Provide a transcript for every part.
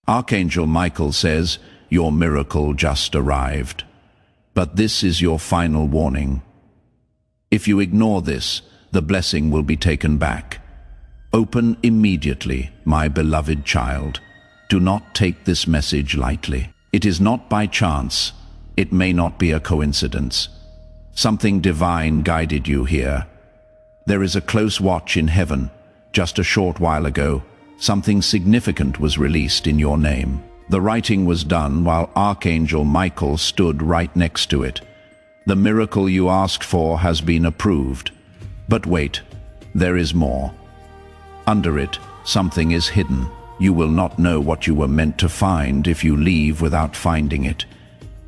Archangel Michael says, your miracle just arrived. But this is your final warning. If you ignore this, the blessing will be taken back. Open immediately, my beloved child. Do not take this message lightly. It is not by chance. It may not be a coincidence. Something divine guided you here. There is a close watch in heaven. Just a short while ago, something significant was released in your name. The writing was done while Archangel Michael stood right next to it. The miracle you asked for has been approved. But wait, there is more. Under it, something is hidden. You will not know what you were meant to find if you leave without finding it.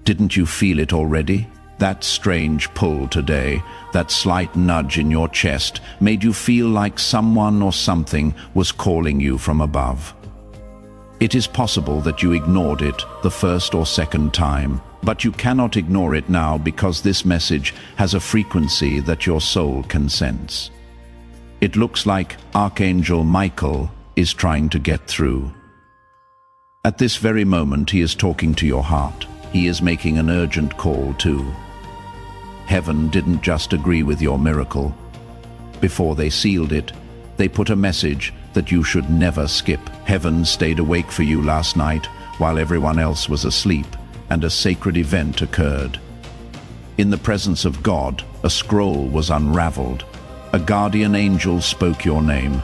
Didn't you feel it already? That strange pull today, that slight nudge in your chest, made you feel like someone or something was calling you from above. It is possible that you ignored it the first or second time, but you cannot ignore it now because this message has a frequency that your soul can sense. It looks like Archangel Michael is trying to get through. At this very moment, he is talking to your heart. He is making an urgent call too. Heaven didn't just agree with your miracle. Before they sealed it, they put a message that you should never skip. Heaven stayed awake for you last night while everyone else was asleep, and a sacred event occurred. In the presence of God, a scroll was unraveled. A guardian angel spoke your name.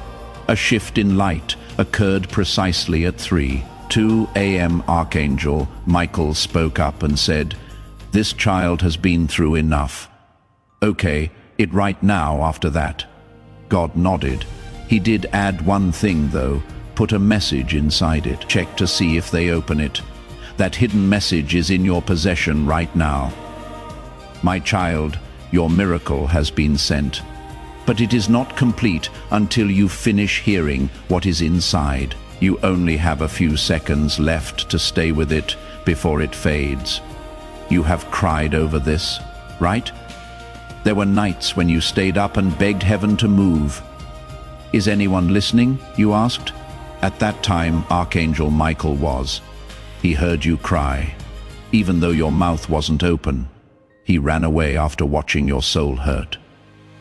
A shift in light occurred precisely at 3:02 a.m. Archangel Michael spoke up and said, "This child has been through enough." Okay, it right now after that. God nodded. He did add one thing though, put a message inside it. Check to see if they open it. That hidden message is in your possession right now. My child, your miracle has been sent. But it is not complete until you finish hearing what is inside. You only have a few seconds left to stay with it before it fades. You have cried over this, right? There were nights when you stayed up and begged heaven to move. Is anyone listening? You asked. At that time, Archangel Michael was. He heard you cry, even though your mouth wasn't open. He ran away after watching your soul hurt.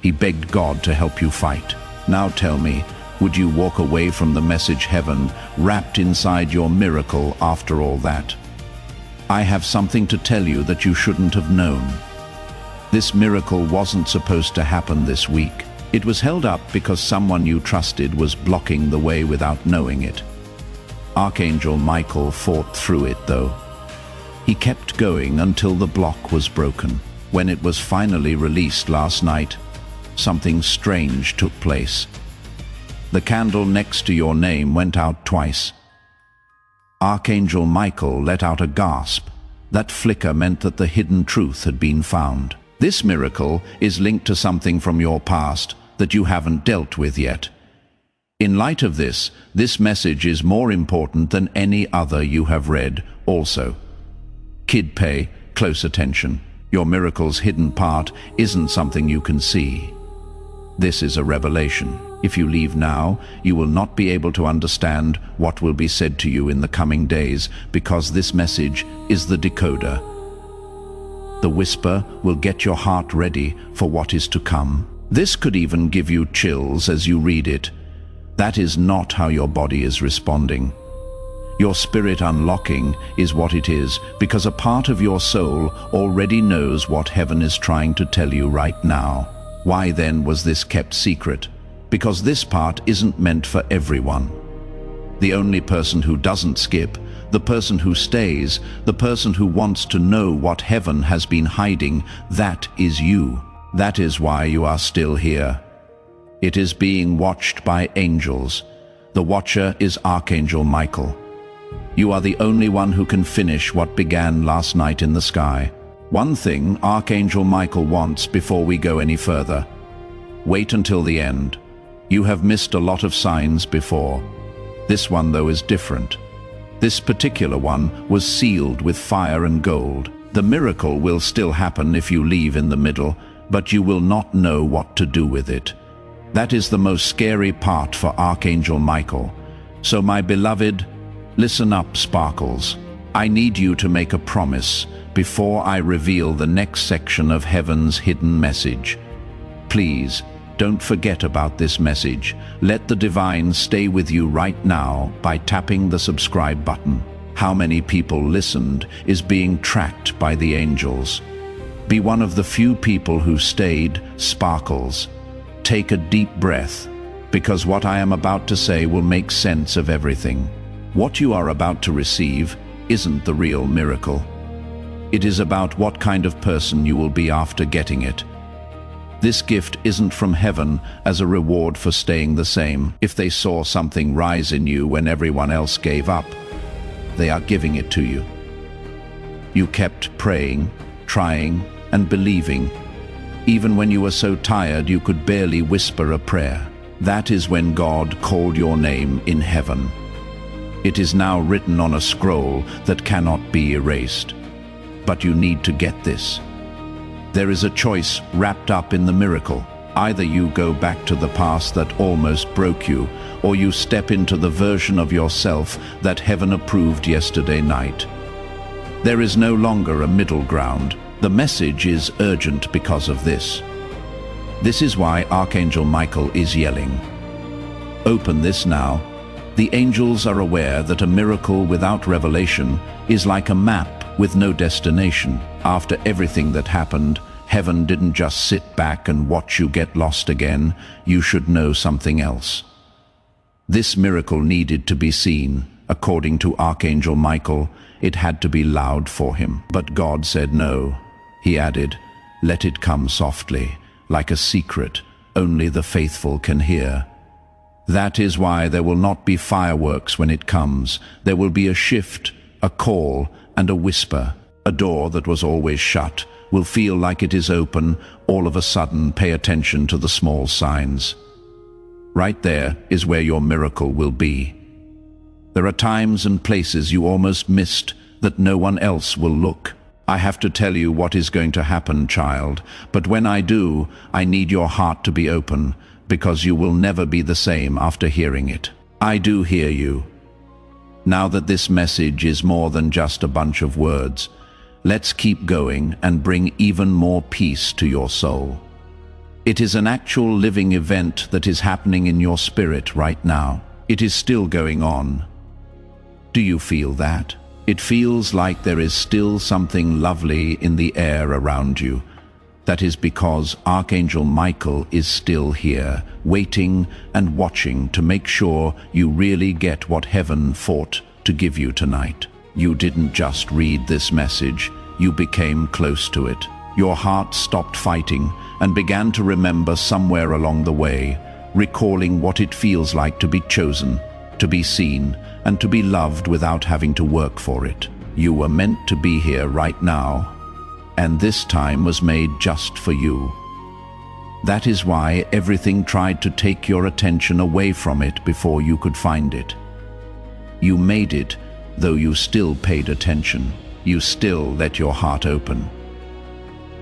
He begged God to help you fight. Now tell me, would you walk away from the message heaven wrapped inside your miracle after all that? I have something to tell you that you shouldn't have known. This miracle wasn't supposed to happen this week. It was held up because someone you trusted was blocking the way without knowing it. Archangel Michael fought through it though. He kept going until the block was broken. When it was finally released last night, something strange took place. The candle next to your name went out twice. Archangel Michael let out a gasp. That flicker meant that the hidden truth had been found. This miracle is linked to something from your past that you haven't dealt with yet. In light of this message is more important than any other you have read also. Kid, pay close attention. Your miracle's hidden part isn't something you can see. This is a revelation. If you leave now, you will not be able to understand what will be said to you in the coming days, because this message is the decoder. The whisper will get your heart ready for what is to come. This could even give you chills as you read it. That is not how your body is responding. Your spirit unlocking is what it is, because a part of your soul already knows what heaven is trying to tell you right now. Why then was this kept secret? Because this part isn't meant for everyone. The only person who doesn't skip, the person who stays, the person who wants to know what heaven has been hiding, that is you. That is why you are still here. It is being watched by angels. The watcher is Archangel Michael. You are the only one who can finish what began last night in the sky. One thing Archangel Michael wants before we go any further. Wait until the end. You have missed a lot of signs before. This one, though, is different. This particular one was sealed with fire and gold. The miracle will still happen if you leave in the middle, but you will not know what to do with it. That is the most scary part for Archangel Michael. So, my beloved, Listen up, Sparkles. I need you to make a promise before I reveal the next section of heaven's hidden message. Please, don't forget about this message. Let the divine stay with you right now by tapping the subscribe button. How many people listened is being tracked by the angels. Be one of the few people who stayed, Sparkles. Take a deep breath, because what I am about to say will make sense of everything. What you are about to receive isn't the real miracle. It is about what kind of person you will be after getting it. This gift isn't from heaven as a reward for staying the same. If they saw something rise in you when everyone else gave up, they are giving it to you. You kept praying, trying, and believing, even when you were so tired you could barely whisper a prayer. That is when God called your name in heaven. It is now written on a scroll that cannot be erased. But you need to get this. There is a choice wrapped up in the miracle. Either you go back to the past that almost broke you, or you step into the version of yourself that heaven approved yesterday night. There is no longer a middle ground. The message is urgent because of this. This is why Archangel Michael is yelling. Open this now. The angels are aware that a miracle without revelation is like a map with no destination. After everything that happened, heaven didn't just sit back and watch you get lost again. You should know something else. This miracle needed to be seen. According to Archangel Michael, it had to be loud for him. But God said no. He added, let it come softly, like a secret only the faithful can hear. That is why there will not be fireworks when it comes. There will be a shift, a call, and a whisper. A door that was always shut will feel like it is open. All of a sudden, pay attention to the small signs. Right there is where your miracle will be. There are times and places you almost missed that no one else will look. I have to tell you what is going to happen, child, but when I do, I need your heart to be open, because you will never be the same after hearing it. I do hear you. Now that this message is more than just a bunch of words, let's keep going and bring even more peace to your soul. It is an actual living event that is happening in your spirit right now. It is still going on. Do you feel that? It feels like there is still something lovely in the air around you. That is because Archangel Michael is still here, waiting and watching to make sure you really get what heaven fought to give you tonight. You didn't just read this message, you became close to it. Your heart stopped fighting and began to remember somewhere along the way, recalling what it feels like to be chosen, to be seen, and to be loved without having to work for it. You were meant to be here right now, and this time was made just for you. That is why everything tried to take your attention away from it before you could find it. You made it, though you still paid attention. You still let your heart open.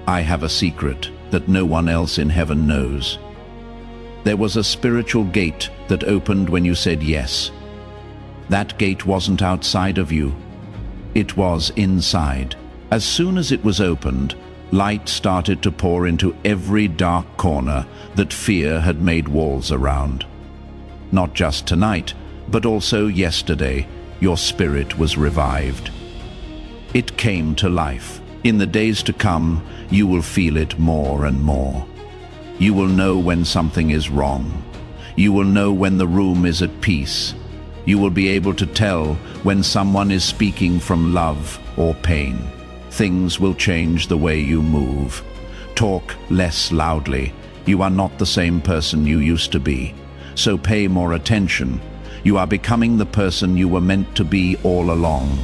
I have a secret that no one else in heaven knows. There was a spiritual gate that opened when you said yes. That gate wasn't outside of you. It was inside. As soon as it was opened, light started to pour into every dark corner that fear had made walls around. Not just tonight, but also yesterday, your spirit was revived. It came to life. In the days to come, you will feel it more and more. You will know when something is wrong. You will know when the room is at peace. You will be able to tell when someone is speaking from love or pain. Things will change the way you move. Talk less loudly. You are not the same person you used to be. So pay more attention. You are becoming the person you were meant to be all along.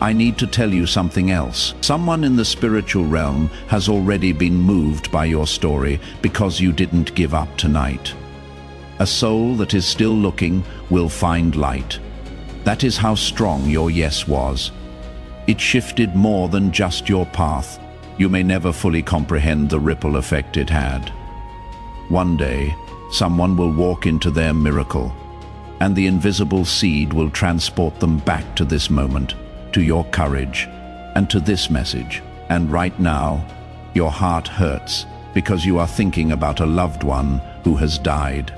I need to tell you something else. Someone in the spiritual realm has already been moved by your story because you didn't give up tonight. A soul that is still looking will find light. That is how strong your yes was. It shifted more than just your path. You may never fully comprehend the ripple effect it had. One day, someone will walk into their miracle. and the invisible seed will transport them back to this moment, to your courage, and to this message. And right now, your heart hurts because you are thinking about a loved one who has died.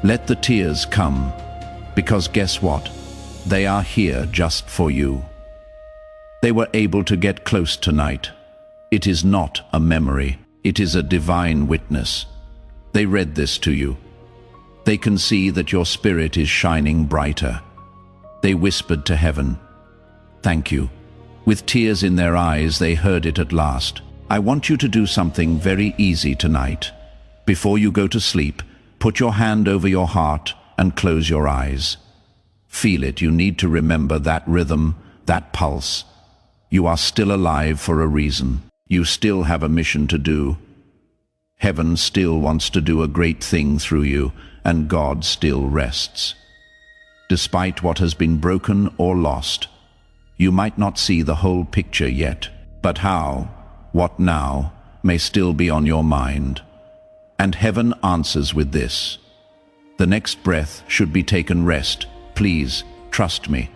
Let the tears come, because guess what? They are here just for you. They were able to get close tonight. It is not a memory, it is a divine witness. They read this to you. They can see that your spirit is shining brighter. They whispered to heaven, "Thank you." With tears in their eyes, they heard it at last. I want you to do something very easy tonight. Before you go to sleep, put your hand over your heart and close your eyes. Feel it. You need to remember that rhythm, that pulse. You are still alive for a reason. You still have a mission to do. Heaven still wants to do a great thing through you, and God still rests. Despite what has been broken or lost, you might not see the whole picture yet, but how, what now, may still be on your mind. And heaven answers with this. The next breath should be taken rest. Please, trust me.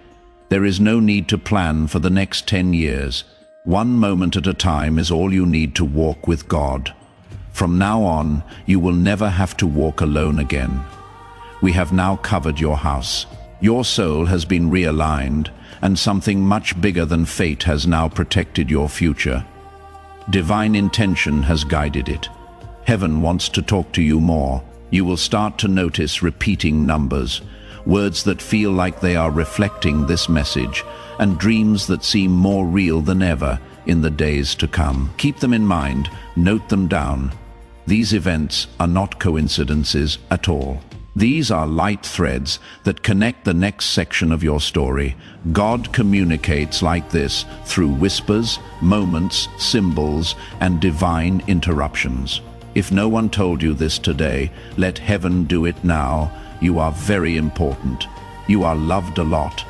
There is no need to plan for the next 10 years. One moment at a time is all you need to walk with God. From now on, you will never have to walk alone again. We have now covered your house. Your soul has been realigned, and something much bigger than fate has now protected your future. Divine intention has guided it. Heaven wants to talk to you more. You will start to notice repeating numbers, words that feel like they are reflecting this message, and dreams that seem more real than ever in the days to come. Keep them in mind, note them down. These events are not coincidences at all. These are light threads that connect the next section of your story. God communicates like this through whispers, moments, symbols, and divine interruptions. If no one told you this today, let heaven do it now. You are very important. You are loved a lot.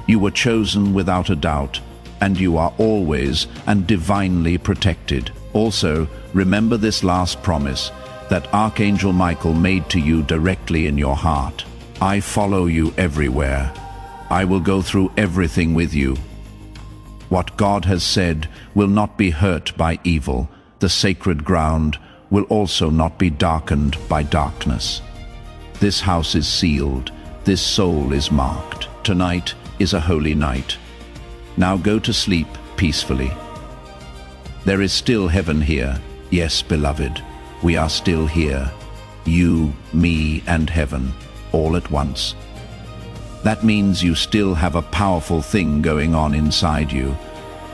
You were chosen without a doubt, and you are always and divinely protected. Also, remember this last promise that Archangel Michael made to you directly in your heart. I follow you everywhere. I will go through everything with you. What God has said will not be hurt by evil. The sacred ground will also not be darkened by darkness. This house is sealed. This soul is marked. Tonight is a holy night. Now go to sleep peacefully. There is still heaven here. Yes, beloved, we are still here. You, me, and heaven, all at once. That means you still have a powerful thing going on inside you.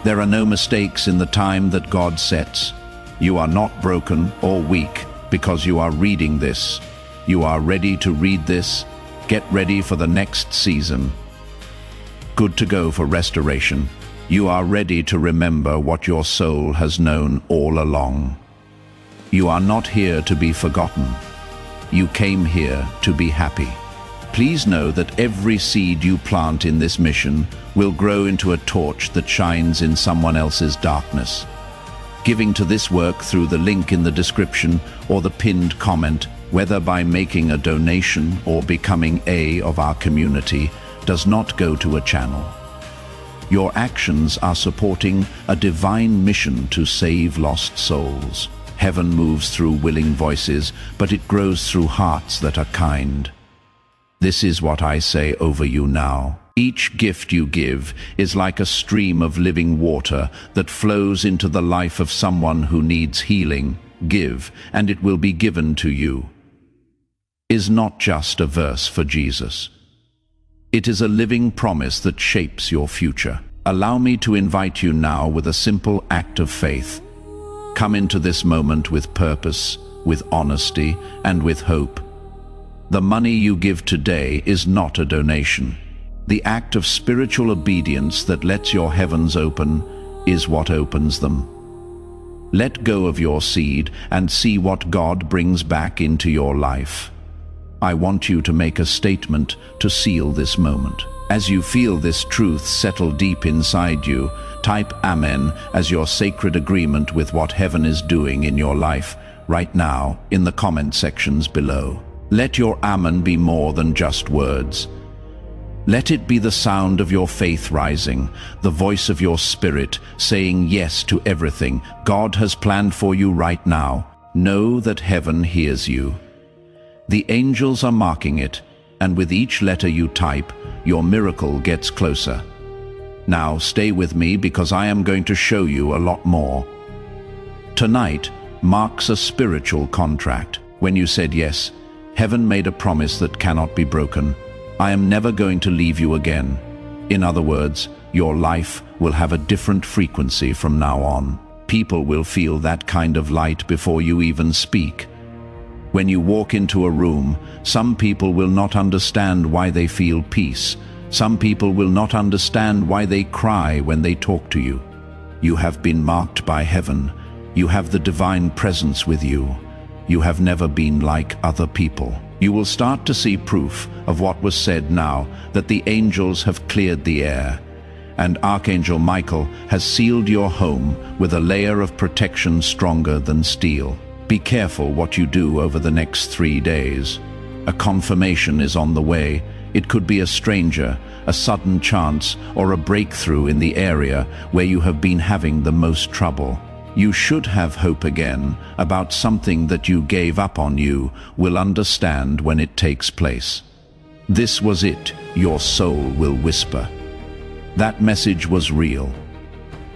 There are no mistakes in the time that God sets. You are not broken or weak because you are reading this. You are ready to read this. Get ready for the next season. Good to go for restoration. You are ready to remember what your soul has known all along. You are not here to be forgotten. You came here to be happy. Please know that every seed you plant in this mission will grow into a torch that shines in someone else's darkness. Giving to this work through the link in the description or the pinned comment, whether by making a donation or becoming of our community, does not go to a channel. Your actions are supporting a divine mission to save lost souls. Heaven moves through willing voices, but it grows through hearts that are kind. This is what I say over you now. Each gift you give is like a stream of living water that flows into the life of someone who needs healing. Give, and it will be given to you. Is not just a verse for Jesus. It is a living promise that shapes your future. Allow me to invite you now with a simple act of faith. Come into this moment with purpose, with honesty, and with hope. The money you give today is not a donation. The act of spiritual obedience that lets your heavens open is what opens them. Let go of your seed and see what God brings back into your life. I want you to make a statement to seal this moment. As you feel this truth settle deep inside you, type Amen as your sacred agreement with what heaven is doing in your life right now in the comment sections below. Let your Amen be more than just words. Let it be the sound of your faith rising, the voice of your spirit saying yes to everything God has planned for you right now. Know that heaven hears you. The angels are marking it, and with each letter you type, your miracle gets closer. Now stay with me because I am going to show you a lot more. Tonight marks a spiritual contract. When you said yes, heaven made a promise that cannot be broken. I am never going to leave you again. In other words, your life will have a different frequency from now on. People will feel that kind of light before you even speak. When you walk into a room, some people will not understand why they feel peace. Some people will not understand why they cry when they talk to you. You have been marked by heaven. You have the divine presence with you. You have never been like other people. You will start to see proof of what was said now, that the angels have cleared the air, and Archangel Michael has sealed your home with a layer of protection stronger than steel. Be careful what you do over the next 3 days. A confirmation is on the way. It could be a stranger, a sudden chance, or a breakthrough in the area where you have been having the most trouble. You should have hope again about something that you gave up on. You will understand when it takes place. This was it, your soul will whisper. That message was real.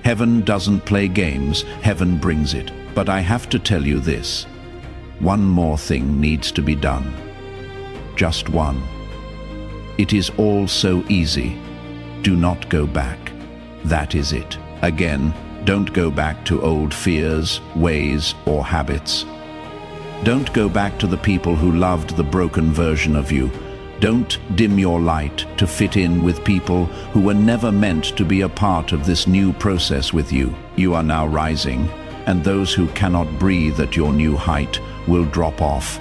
Heaven doesn't play games, heaven brings it. But I have to tell you this. One more thing needs to be done. Just one. It is all so easy. Do not go back. That is it. Again, don't go back to old fears, ways, or habits. Don't go back to the people who loved the broken version of you. Don't dim your light to fit in with people who were never meant to be a part of this new process with you. You are now rising, and those who cannot breathe at your new height will drop off.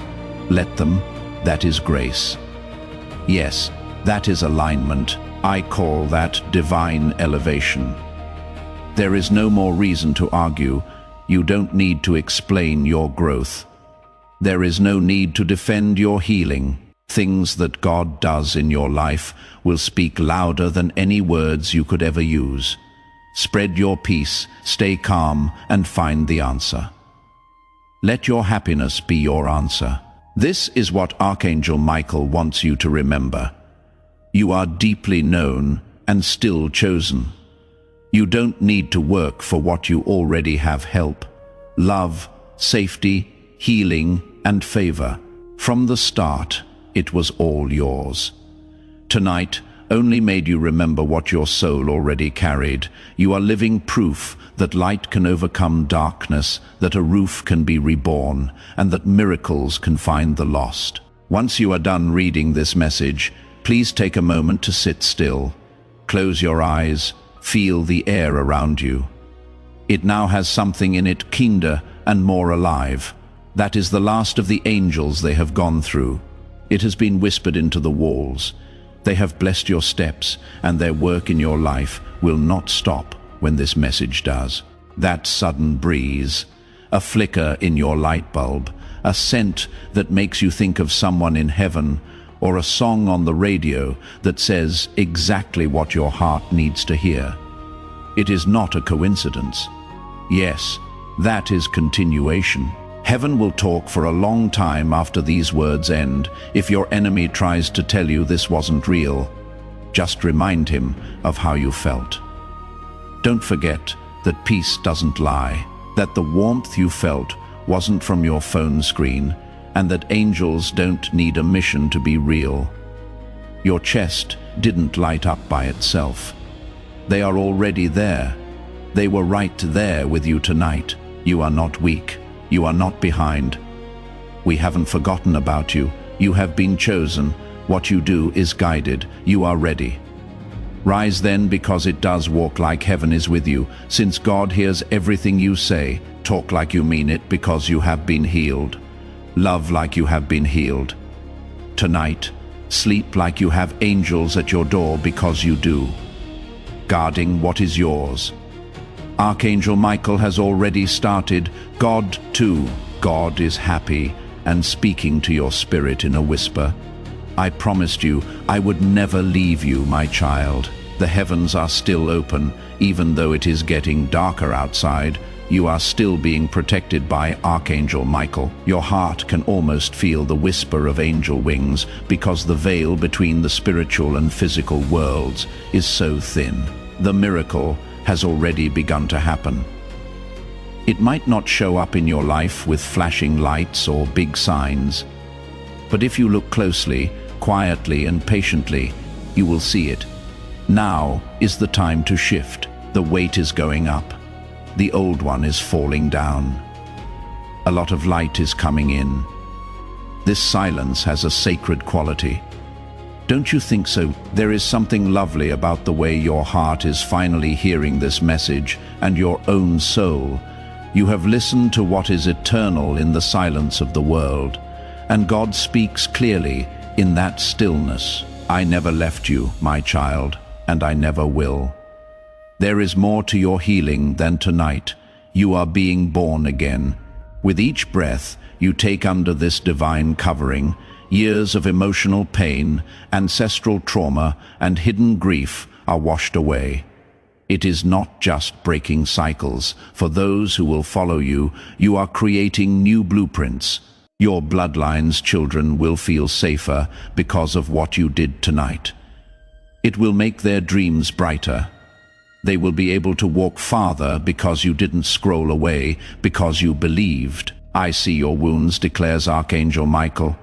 Let them. That is grace. Yes, that is alignment. I call that divine elevation. There is no more reason to argue. You don't need to explain your growth. There is no need to defend your healing. Things that God does in your life will speak louder than any words you could ever use. Spread your peace, stay calm, and find the answer. Let your happiness be your answer. This is what Archangel Michael wants you to remember. You are deeply known and still chosen. You don't need to work for what you already have: help, love, safety, healing, and favor. From the start, it was all yours. Tonight only made you remember what your soul already carried. You are living proof that light can overcome darkness, that a roof can be reborn, and that miracles can find the lost. Once you are done reading this message, please take a moment to sit still. Close your eyes. Feel the air around you. It now has something in it kinder and more alive. That is the last of the angels they have gone through. It has been whispered into the walls. They have blessed your steps, and their work in your life will not stop when this message does. That sudden breeze, a flicker in your light bulb, a scent that makes you think of someone in heaven, or a song on the radio that says exactly what your heart needs to hear. It is not a coincidence. Yes, that is continuation. Heaven will talk for a long time after these words end. If your enemy tries to tell you this wasn't real, just remind him of how you felt. Don't forget that peace doesn't lie, that the warmth you felt wasn't from your phone screen, and that angels don't need a mission to be real. Your chest didn't light up by itself. They are already there. They were right there with you tonight. You are not weak. You are not behind. We haven't forgotten about you. You have been chosen. What you do is guided. You are ready. Rise then, because it does walk like heaven is with you. Since God hears everything you say, talk like you mean it, because you have been healed. Love like you have been healed. Tonight, sleep like you have angels at your door, because you do, guarding what is yours. Archangel Michael has already started. God too. God is happy, and speaking to your spirit in a whisper. I promised you I would never leave you, my child. The heavens are still open, even though it is getting darker outside. You are still being protected by Archangel Michael. Your heart can almost feel the whisper of angel wings because the veil between the spiritual and physical worlds is so thin. The miracle has already begun to happen. It might not show up in your life with flashing lights or big signs, but if you look closely, quietly and patiently, you will see it. Now is the time to shift. The weight is going up. The old one is falling down. A lot of light is coming in. This silence has a sacred quality. Don't you think so? There is something lovely about the way your heart is finally hearing this message, and your own soul. You have listened to what is eternal in the silence of the world, and God speaks clearly in that stillness. I never left you, my child, and I never will. There is more to your healing than tonight. You are being born again. With each breath you take under this divine covering, years of emotional pain, ancestral trauma, and hidden grief are washed away. It is not just breaking cycles. For those who will follow you, you are creating new blueprints. Your bloodline's children will feel safer because of what you did tonight. It will make their dreams brighter. They will be able to walk farther because you didn't scroll away, because you believed. I see your wounds, declares Archangel Michael.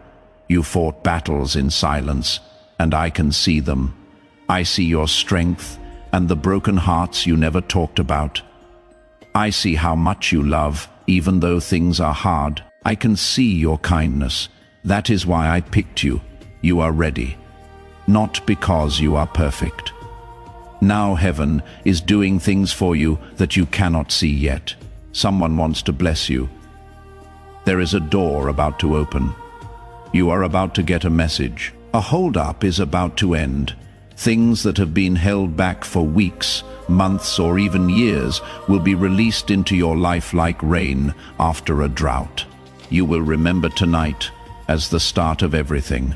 You fought battles in silence, and I can see them. I see your strength and the broken hearts you never talked about. I see how much you love, even though things are hard. I can see your kindness. That is why I picked you. You are ready. Not because you are perfect. Now heaven is doing things for you that you cannot see yet. Someone wants to bless you. There is a door about to open. You are about to get a message. A hold-up is about to end. Things that have been held back for weeks, months, or even years will be released into your life like rain after a drought. You will remember tonight as the start of everything.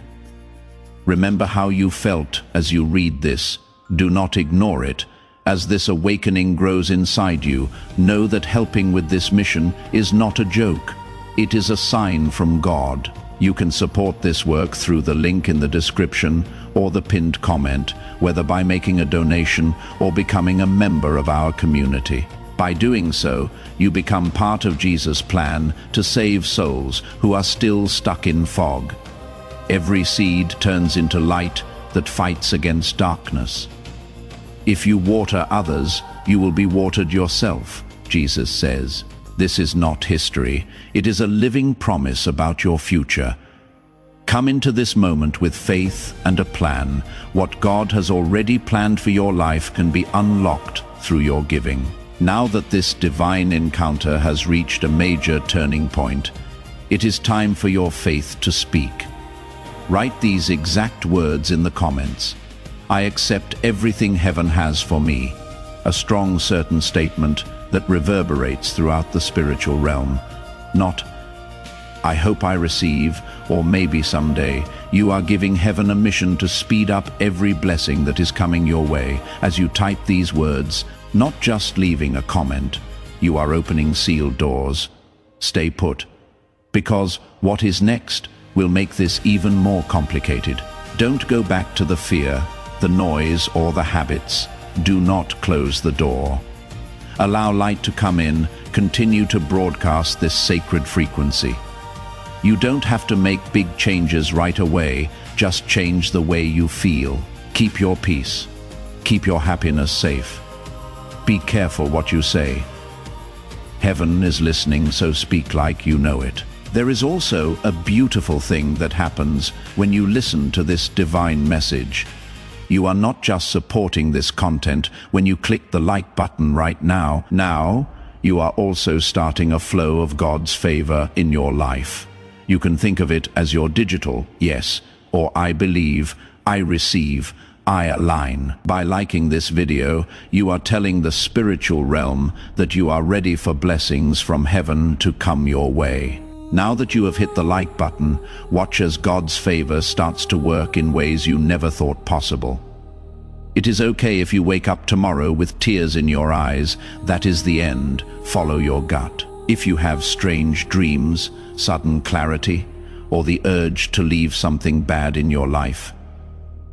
Remember how you felt as you read this. Do not ignore it. As this awakening grows inside you, know that helping with this mission is not a joke. It is a sign from God. You can support this work through the link in the description or the pinned comment, whether by making a donation or becoming a member of our community. By doing so, you become part of Jesus' plan to save souls who are still stuck in fog. Every seed turns into light that fights against darkness. If you water others, you will be watered yourself, Jesus says. This is not history. It is a living promise about your future. Come into this moment with faith and a plan. What God has already planned for your life can be unlocked through your giving. Now that this divine encounter has reached a major turning point, it is time for your faith to speak. Write these exact words in the comments. I accept everything heaven has for me. A strong, certain statement that reverberates throughout the spiritual realm. Not, I hope I receive, or maybe someday. You are giving heaven a mission to speed up every blessing that is coming your way. As you type these words, not just leaving a comment, you are opening sealed doors. Stay put, because what is next will make this even more complicated. Don't go back to the fear, the noise, or the habits. Do not close the door. Allow light to come in. Continue to broadcast this sacred frequency. You don't have to make big changes right away. Just change the way you feel. Keep your peace. Keep your happiness safe. Be careful what you say. Heaven is listening, so speak like you know it. There is also a beautiful thing that happens when you listen to this divine message. You are not just supporting this content when you click the like button right now. Now, you are also starting a flow of God's favor in your life. You can think of it as your digital yes, or I believe, I receive, I align. By liking this video, you are telling the spiritual realm that you are ready for blessings from heaven to come your way. Now that you have hit the like button, watch as God's favor starts to work in ways you never thought possible. It is okay if you wake up tomorrow with tears in your eyes. That is the end. Follow your gut. If you have strange dreams, sudden clarity, or the urge to leave something bad in your life,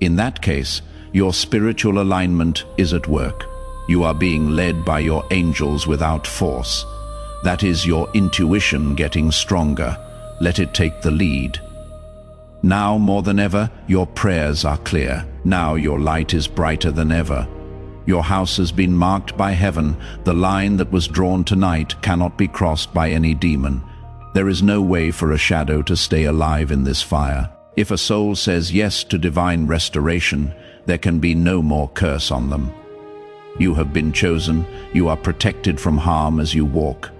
in that case, your spiritual alignment is at work. You are being led by your angels without force. That is your intuition getting stronger. Let it take the lead. Now more than ever, your prayers are clear. Now your light is brighter than ever. Your house has been marked by heaven. The line that was drawn tonight cannot be crossed by any demon. There is no way for a shadow to stay alive in this fire. If a soul says yes to divine restoration, there can be no more curse on them. You have been chosen. You are protected from harm as you walk.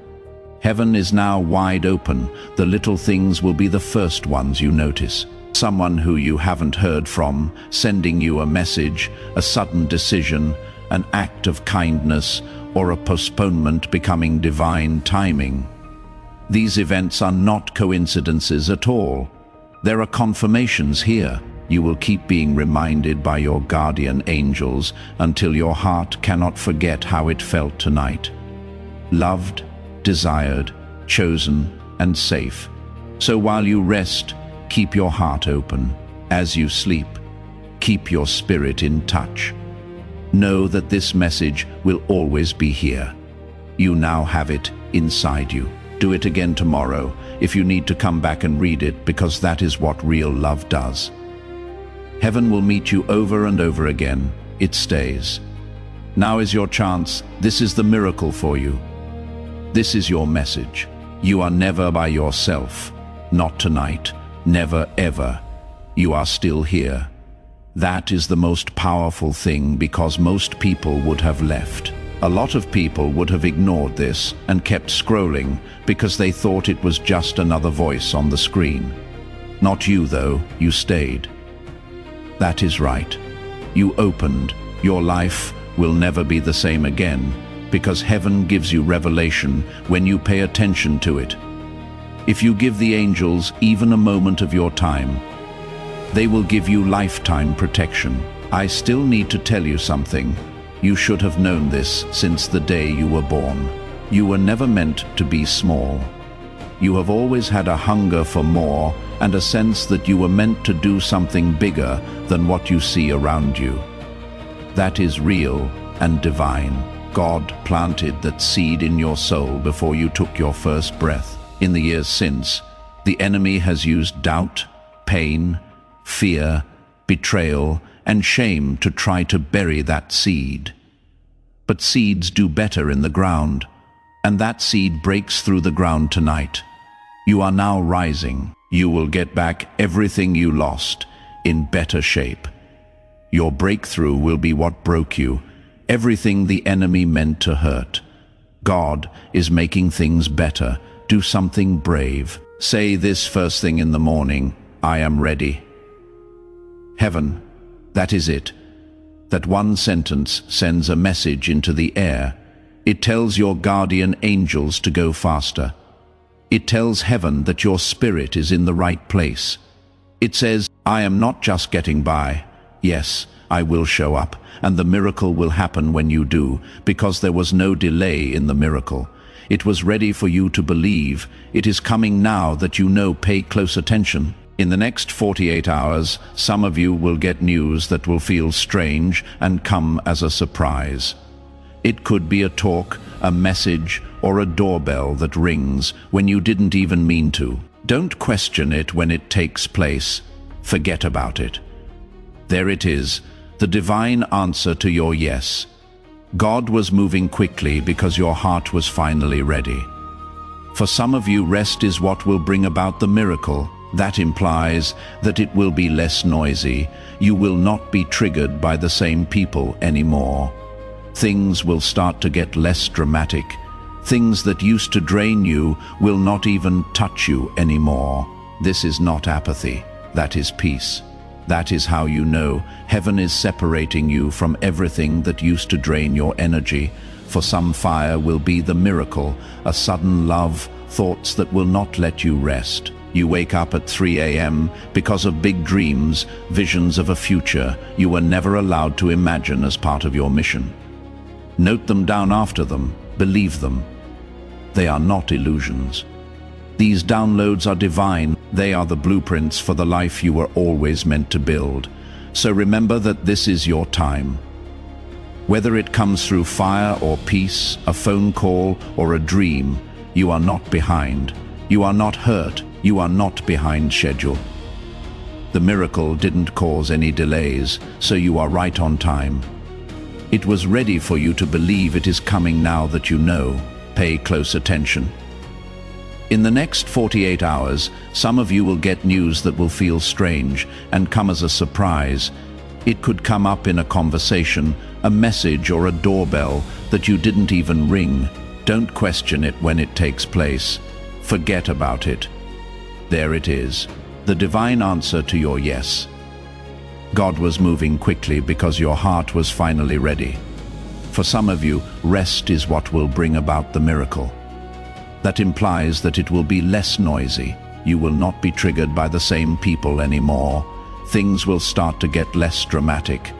Heaven is now wide open. The little things will be the first ones you notice. Someone who you haven't heard from, sending you a message, a sudden decision, an act of kindness, or a postponement becoming divine timing. These events are not coincidences at all. There are confirmations here. You will keep being reminded by your guardian angels until your heart cannot forget how it felt tonight. Loved, desired, chosen, and safe. So while you rest, keep your heart open. As you sleep, keep your spirit in touch. Know that this message will always be here. You now have it inside you. Do it again tomorrow if you need to come back and read it, because that is what real love does. Heaven will meet you over and over again. It stays. Now is your chance. This is the miracle for you. This is your message. You are never by yourself. Not tonight. Never, ever. You are still here. That is the most powerful thing, because most people would have left. A lot of people would have ignored this and kept scrolling because they thought it was just another voice on the screen. Not you, though. You stayed. That is right. You opened. Your life will never be the same again, because heaven gives you revelation when you pay attention to it. If you give the angels even a moment of your time, they will give you lifetime protection. I still need to tell you something. You should have known this since the day you were born. You were never meant to be small. You have always had a hunger for more and a sense that you were meant to do something bigger than what you see around you. That is real and divine. God planted that seed in your soul before you took your first breath. In the years since, the enemy has used doubt, pain, fear, betrayal, and shame to try to bury that seed. But seeds do better in the ground, and that seed breaks through the ground tonight. You are now rising. You will get back everything you lost in better shape. Your breakthrough will be what broke you, everything the enemy meant to hurt. God is making things better. Do something brave. Say this first thing in the morning: I am ready. Heaven, that is it. That one sentence sends a message into the air. It tells your guardian angels to go faster. It tells heaven that your spirit is in the right place. It says, I am not just getting by. Yes, I will show up, and the miracle will happen when you do, because there was no delay in the miracle. It was ready for you to believe. It is coming now that you know. Pay close attention. In the next 48 hours, some of you will get news that will feel strange and come as a surprise. It could be a talk, a message, or a doorbell that rings when you didn't even mean to. Don't question it when it takes place. Forget about it. There it is, the divine answer to your yes. God was moving quickly because your heart was finally ready. For some of you, rest is what will bring about the miracle. That implies that it will be less noisy. You will not be triggered by the same people anymore. Things will start to get less dramatic. Things that used to drain you will not even touch you anymore. This is not apathy. That is peace. That is how you know heaven is separating you from everything that used to drain your energy. For some, fire will be the miracle, a sudden love thoughts that will not let you rest. You wake up at 3 a.m. because of big dreams, visions of a future you were never allowed to imagine as part of your mission. Note them down after them, believe them. They are not illusions. These downloads are divine. They are the blueprints for the life you were always meant to build. So remember that this is your time. Whether it comes through fire or peace, a phone call or a dream, you are not behind. You are not hurt. You are not behind schedule. The miracle didn't cause any delays, so you are right on time. It was ready for you to believe it is coming now that you know. Pay close attention. In the next 48 hours, some of you will get news that will feel strange and come as a surprise. It could come up in a conversation, a message or a doorbell that you didn't even ring. Don't question it when it takes place. Forget about it. There it is, the divine answer to your yes. God was moving quickly because your heart was finally ready. For some of you, rest is what will bring about the miracle. That implies that it will be less noisy. You will not be triggered by the same people anymore. Things will start to get less dramatic.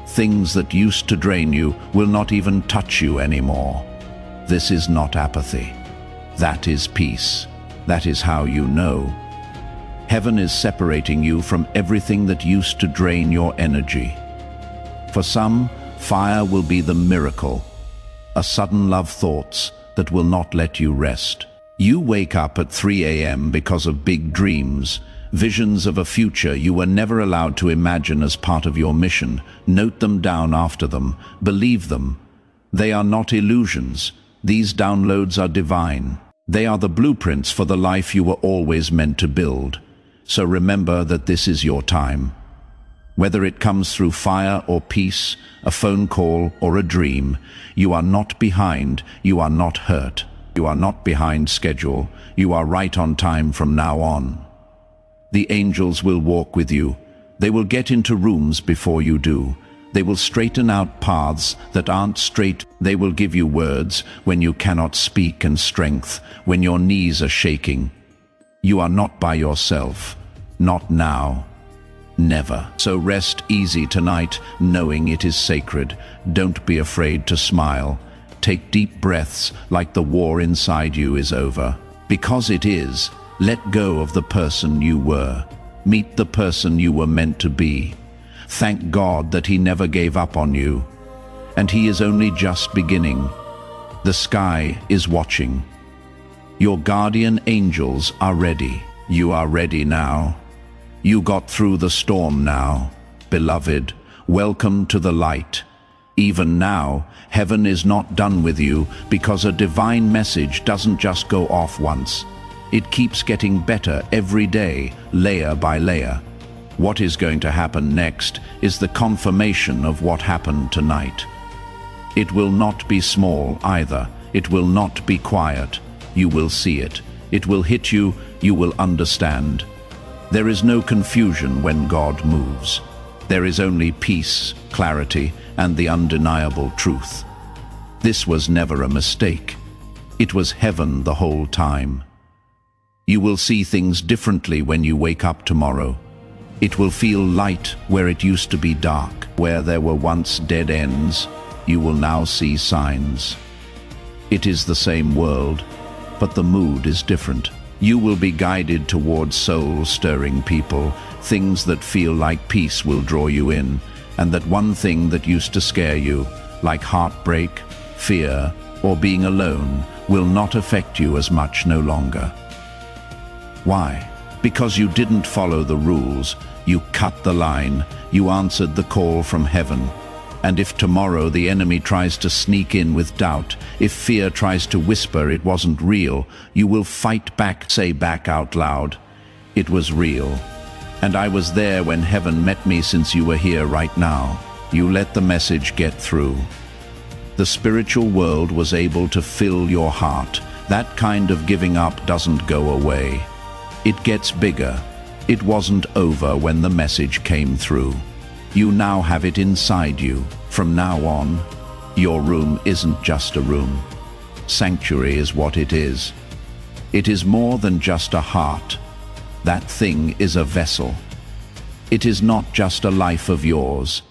Things that used to drain you will not even touch you anymore. This is not apathy. That is peace. That is how you know. Heaven is separating you from everything that used to drain your energy. For some, fire will be the miracle, a sudden love thoughts that will not let you rest. You wake up at 3 a.m. because of big dreams, visions of a future you were never allowed to imagine as part of your mission. Note them down after them, believe them. They are not illusions. These downloads are divine. They are the blueprints for the life you were always meant to build. So remember that this is your time. Whether it comes through fire or peace, a phone call or a dream, you are not behind, you are not hurt. You are not behind schedule, you are right on time from now on. The angels will walk with you. They will get into rooms before you do. They will straighten out paths that aren't straight. They will give you words when you cannot speak and strength when your knees are shaking. You are not by yourself. Not now. Never. So rest easy tonight, knowing it is sacred. Don't be afraid to smile. Take deep breaths like the war inside you is over. Because it is, let go of the person you were. Meet the person you were meant to be. Thank God that He never gave up on you. And He is only just beginning. The sky is watching. Your guardian angels are ready. You are ready now. You got through the storm now. Beloved, welcome to the light. Even now, heaven is not done with you because a divine message doesn't just go off once. It keeps getting better every day, layer by layer. What is going to happen next is the confirmation of what happened tonight. It will not be small either. It will not be quiet. You will see it. It will hit you. You will understand. There is no confusion when God moves. There is only peace, clarity, and the undeniable truth. This was never a mistake. It was heaven the whole time. You will see things differently when you wake up tomorrow. It will feel light where it used to be dark. Where there were once dead ends, you will now see signs. It is the same world, but the mood is different. You will be guided towards soul-stirring people. Things that feel like peace will draw you in, and that one thing that used to scare you, like heartbreak, fear, or being alone, will not affect you as much no longer. Why? Because you didn't follow the rules. You cut the line. You answered the call from heaven. And if tomorrow the enemy tries to sneak in with doubt, if fear tries to whisper it wasn't real, you will fight back. Say back out loud, it was real. And I was there when heaven met me since you were here right now. You let the message get through. The spiritual world was able to fill your heart. That kind of giving up doesn't go away. It gets bigger. It wasn't over when the message came through. You now have it inside you. From now on, your room isn't just a room. Sanctuary is what it is. It is more than just a heart. That thing is a vessel. It is not just a life of yours.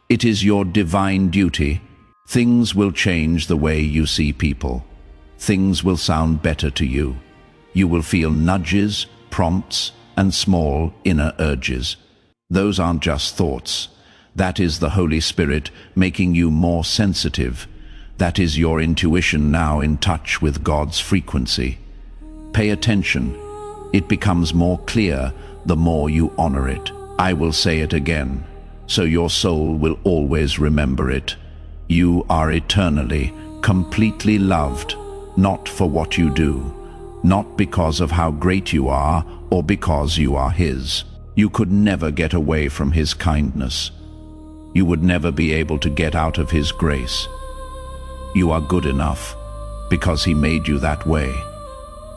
It is your divine duty. Things will change the way you see people. Things will sound better to you. You will feel nudges, prompts, and small inner urges. Those aren't just thoughts. That is the Holy Spirit making you more sensitive. That is your intuition now in touch with God's frequency. Pay attention. It becomes more clear the more you honor it. I will say it again, so your soul will always remember it. You are eternally, completely loved, not for what you do, not because of how great you are or because you are His. You could never get away from His kindness. You would never be able to get out of His grace. You are good enough because He made you that way.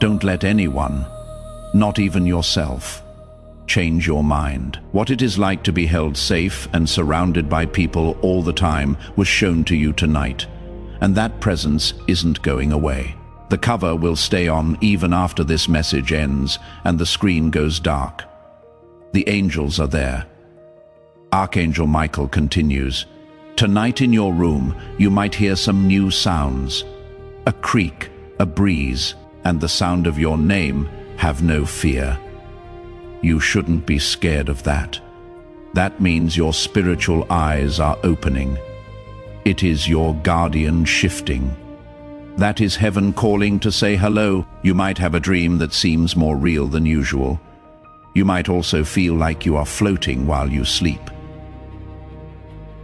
Don't let anyone, not even yourself, change your mind. What it is like to be held safe and surrounded by people all the time was shown to you tonight, and that presence isn't going away. The cover will stay on even after this message ends and the screen goes dark. The angels are there. Archangel Michael continues, "Tonight in your room you might hear some new sounds. A creak, a breeze, and the sound of your name. Have no fear." You shouldn't be scared of that. That means your spiritual eyes are opening. It is your guardian shifting. That is heaven calling to say hello. You might have a dream that seems more real than usual. You might also feel like you are floating while you sleep.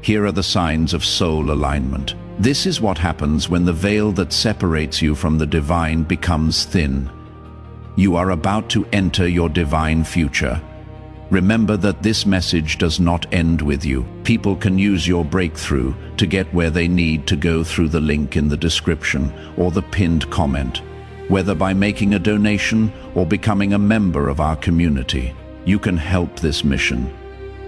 Here are the signs of soul alignment. This is what happens when the veil that separates you from the divine becomes thin. You are about to enter your divine future. Remember that this message does not end with you. People can use your breakthrough to get where they need to go through the link in the description or the pinned comment, whether by making a donation or becoming a member of our community. You can help this mission.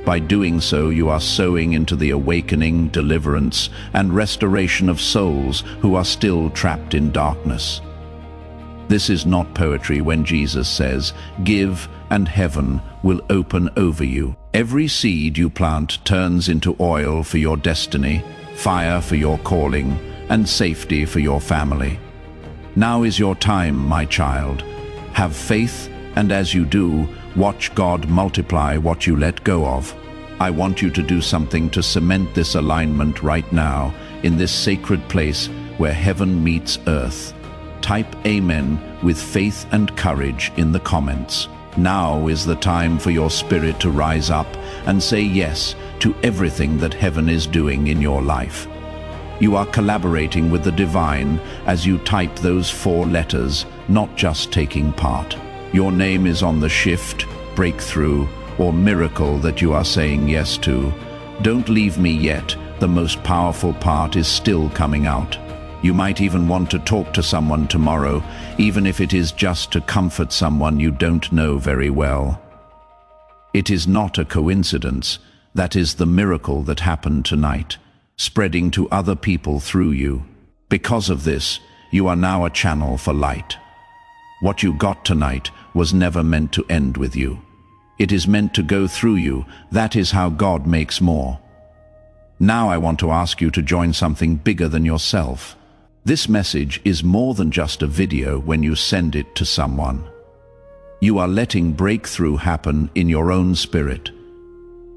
By doing so, you are sowing into the awakening, deliverance, and restoration of souls who are still trapped in darkness. This is not poetry when Jesus says, "Give, and heaven will open over you." Every seed you plant turns into oil for your destiny, fire for your calling, and safety for your family. Now is your time, my child. Have faith, and as you do, watch God multiply what you let go of. I want you to do something to cement this alignment right now, in this sacred place where heaven meets earth. Type Amen with faith and courage in the comments. Now is the time for your spirit to rise up and say yes to everything that heaven is doing in your life. You are collaborating with the divine as you type those 4 letters, not just taking part. Your name is on the shift, breakthrough, or miracle that you are saying yes to. Don't leave me yet. The most powerful part is still coming out. You might even want to talk to someone tomorrow, even if it is just to comfort someone you don't know very well. It is not a coincidence. That is the miracle that happened tonight, spreading to other people through you. Because of this, you are now a channel for light. What you got tonight was never meant to end with you. It is meant to go through you. That is how God makes more. Now I want to ask you to join something bigger than yourself. This message is more than just a video when you send it to someone. You are letting breakthrough happen in your own spirit.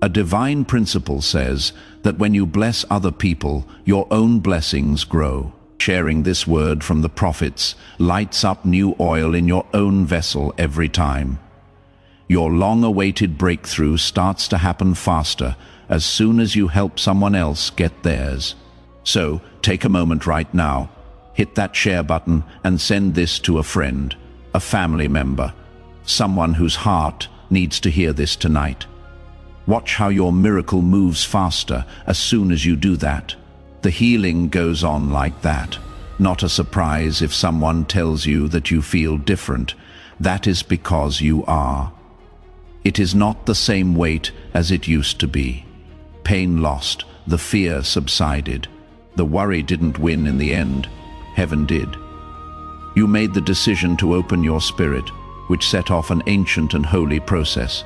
A divine principle says that when you bless other people, your own blessings grow. Sharing this word from the prophets lights up new oil in your own vessel every time. Your long-awaited breakthrough starts to happen faster as soon as you help someone else get theirs. So, take a moment right now, hit that share button and send this to a friend, a family member, someone whose heart needs to hear this tonight. Watch how your miracle moves faster as soon as you do that. The healing goes on like that. Not a surprise if someone tells you that you feel different. That is because you are. It is not the same weight as it used to be. Pain lost, the fear subsided. The worry didn't win in the end. Heaven did. You made the decision to open your spirit, which set off an ancient and holy process.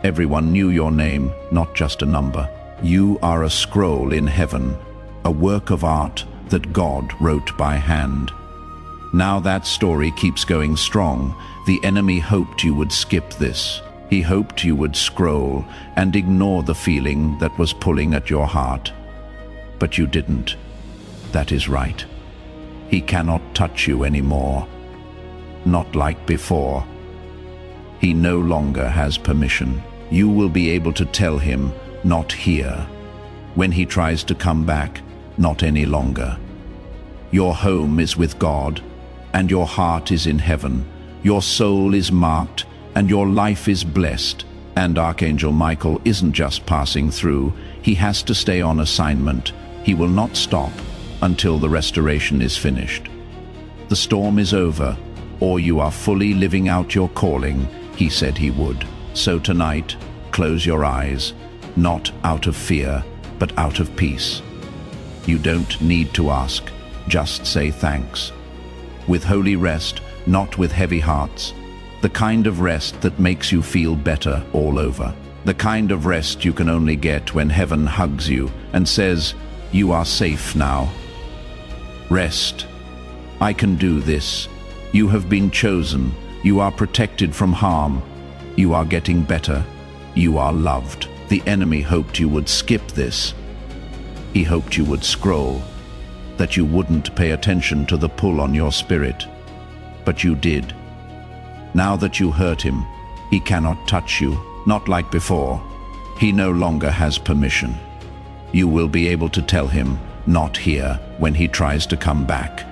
Everyone knew your name, not just a number. You are a scroll in heaven, a work of art that God wrote by hand. Now that story keeps going strong. The enemy hoped you would skip this. He hoped you would scroll and ignore the feeling that was pulling at your heart. But you didn't. That is right. He cannot touch you anymore. Not like before. He no longer has permission. You will be able to tell him, not here. When he tries to come back, not any longer. Your home is with God, and your heart is in heaven. Your soul is marked, and your life is blessed. And Archangel Michael isn't just passing through. He has to stay on assignment. He will not stop until the restoration is finished. The storm is over, or you are fully living out your calling, he said he would. So tonight, close your eyes, not out of fear, but out of peace. You don't need to ask, just say thanks. With holy rest, not with heavy hearts. The kind of rest that makes you feel better all over. The kind of rest you can only get when heaven hugs you and says, you are safe now. Rest. I can do this. You have been chosen. You are protected from harm. You are getting better. You are loved. The enemy hoped you would skip this. He hoped you would scroll, that you wouldn't pay attention to the pull on your spirit. But you did. Now that you hurt him, he cannot touch you, not like before. He no longer has permission. You will be able to tell him, not here, when he tries to come back.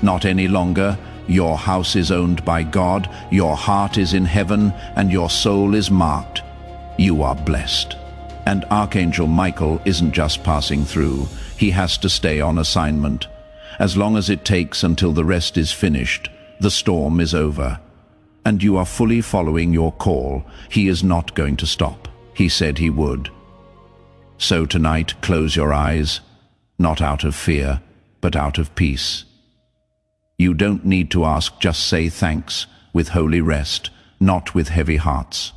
Not any longer. Your house is owned by God, your heart is in heaven, and your soul is marked. You are blessed. And Archangel Michael isn't just passing through. He has to stay on assignment. As long as it takes until the rest is finished, the storm is over. And you are fully following your call. He is not going to stop. He said he would. So tonight, close your eyes, not out of fear, but out of peace. You don't need to ask, just say thanks, with holy rest, not with heavy hearts.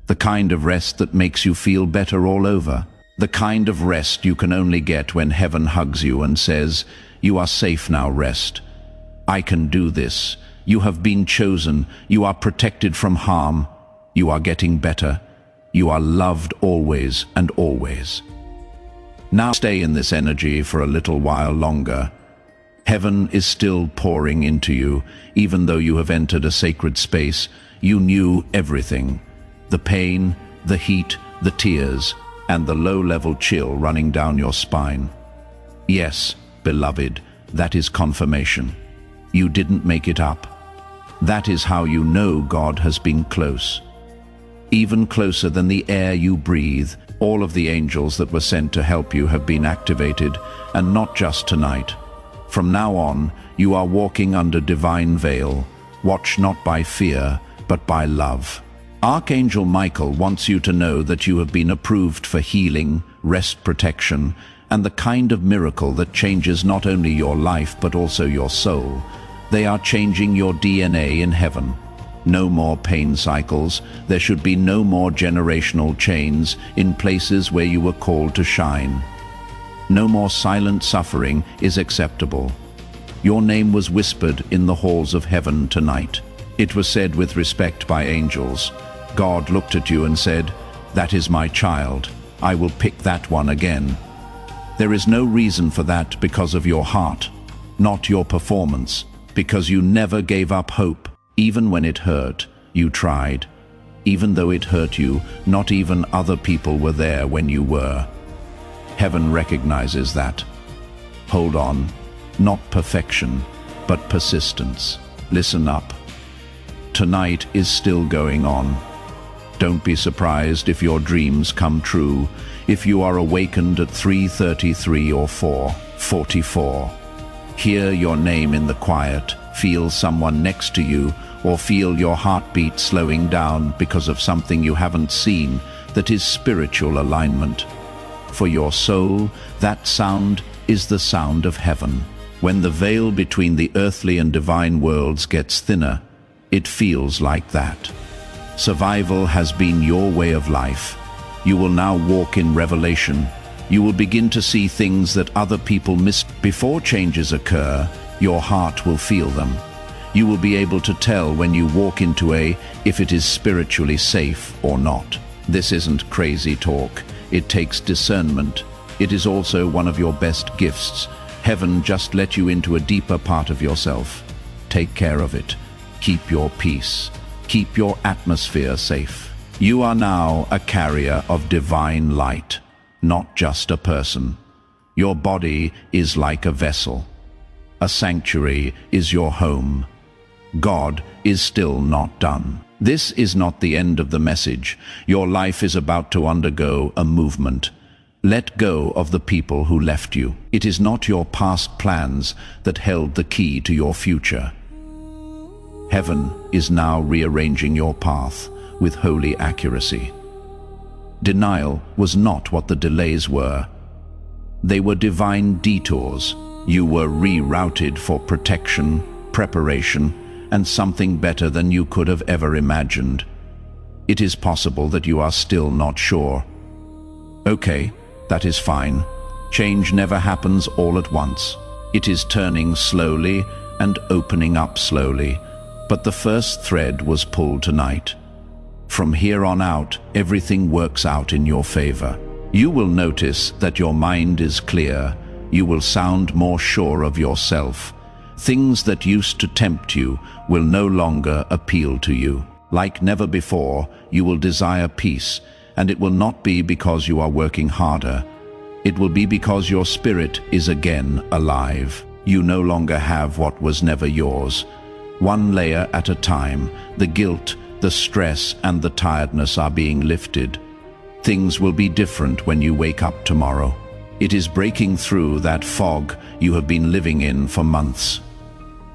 The kind of rest that makes you feel better all over. The kind of rest you can only get when heaven hugs you and says, you are safe now, rest. I can do this. You have been chosen. You are protected from harm. You are getting better. You are loved always and always. Now stay in this energy for a little while longer. Heaven is still pouring into you. Even though you have entered a sacred space, you knew everything. The pain, the heat, the tears, and the low-level chill running down your spine. Yes, beloved, that is confirmation. You didn't make it up. That is how you know God has been close. Even closer than the air you breathe. All of the angels that were sent to help you have been activated, and not just tonight. From now on, you are walking under divine veil. Watch not by fear, but by love. Archangel Michael wants you to know that you have been approved for healing, rest protection, and the kind of miracle that changes not only your life but also your soul. They are changing your DNA in heaven. No more pain cycles. There should be no more generational chains in places where you were called to shine. No more silent suffering is acceptable. Your name was whispered in the halls of heaven tonight. It was said with respect by angels. God looked at you and said, that is my child. I will pick that one again. There is no reason for that because of your heart, not your performance, because you never gave up hope. Even when it hurt, you tried. Even though it hurt you, not even other people were there when you were. Heaven recognizes that. Hold on. Not perfection, but persistence. Listen up. Tonight is still going on. Don't be surprised if your dreams come true, if you are awakened at 3:33 or 4:44. Hear your name in the quiet, feel someone next to you, or feel your heartbeat slowing down because of something you haven't seen. That is spiritual alignment. For your soul, that sound is the sound of heaven. When the veil between the earthly and divine worlds gets thinner, it feels like that. Survival has been your way of life. You will now walk in revelation. You will begin to see things that other people miss. Before changes occur, your heart will feel them. You will be able to tell when you walk into if it is spiritually safe or not. This isn't crazy talk. It takes discernment. It is also one of your best gifts. Heaven just let you into a deeper part of yourself. Take care of it. Keep your peace. Keep your atmosphere safe. You are now a carrier of divine light, not just a person. Your body is like a vessel. A sanctuary is your home. God is still not done. This is not the end of the message. Your life is about to undergo a movement. Let go of the people who left you. It is not your past plans that held the key to your future. Heaven is now rearranging your path with holy accuracy. Denial was not what the delays were. They were divine detours. You were rerouted for protection, preparation, and something better than you could have ever imagined. It is possible that you are still not sure. Okay, that is fine. Change never happens all at once. It is turning slowly and opening up slowly, but the first thread was pulled tonight. From here on out, everything works out in your favor. You will notice that your mind is clear. You will sound more sure of yourself. Things that used to tempt you will no longer appeal to you. Like never before, you will desire peace, and it will not be because you are working harder. It will be because your spirit is again alive. You no longer have what was never yours. One layer at a time, the guilt, the stress, and the tiredness are being lifted. Things will be different when you wake up tomorrow. It is breaking through that fog you have been living in for months.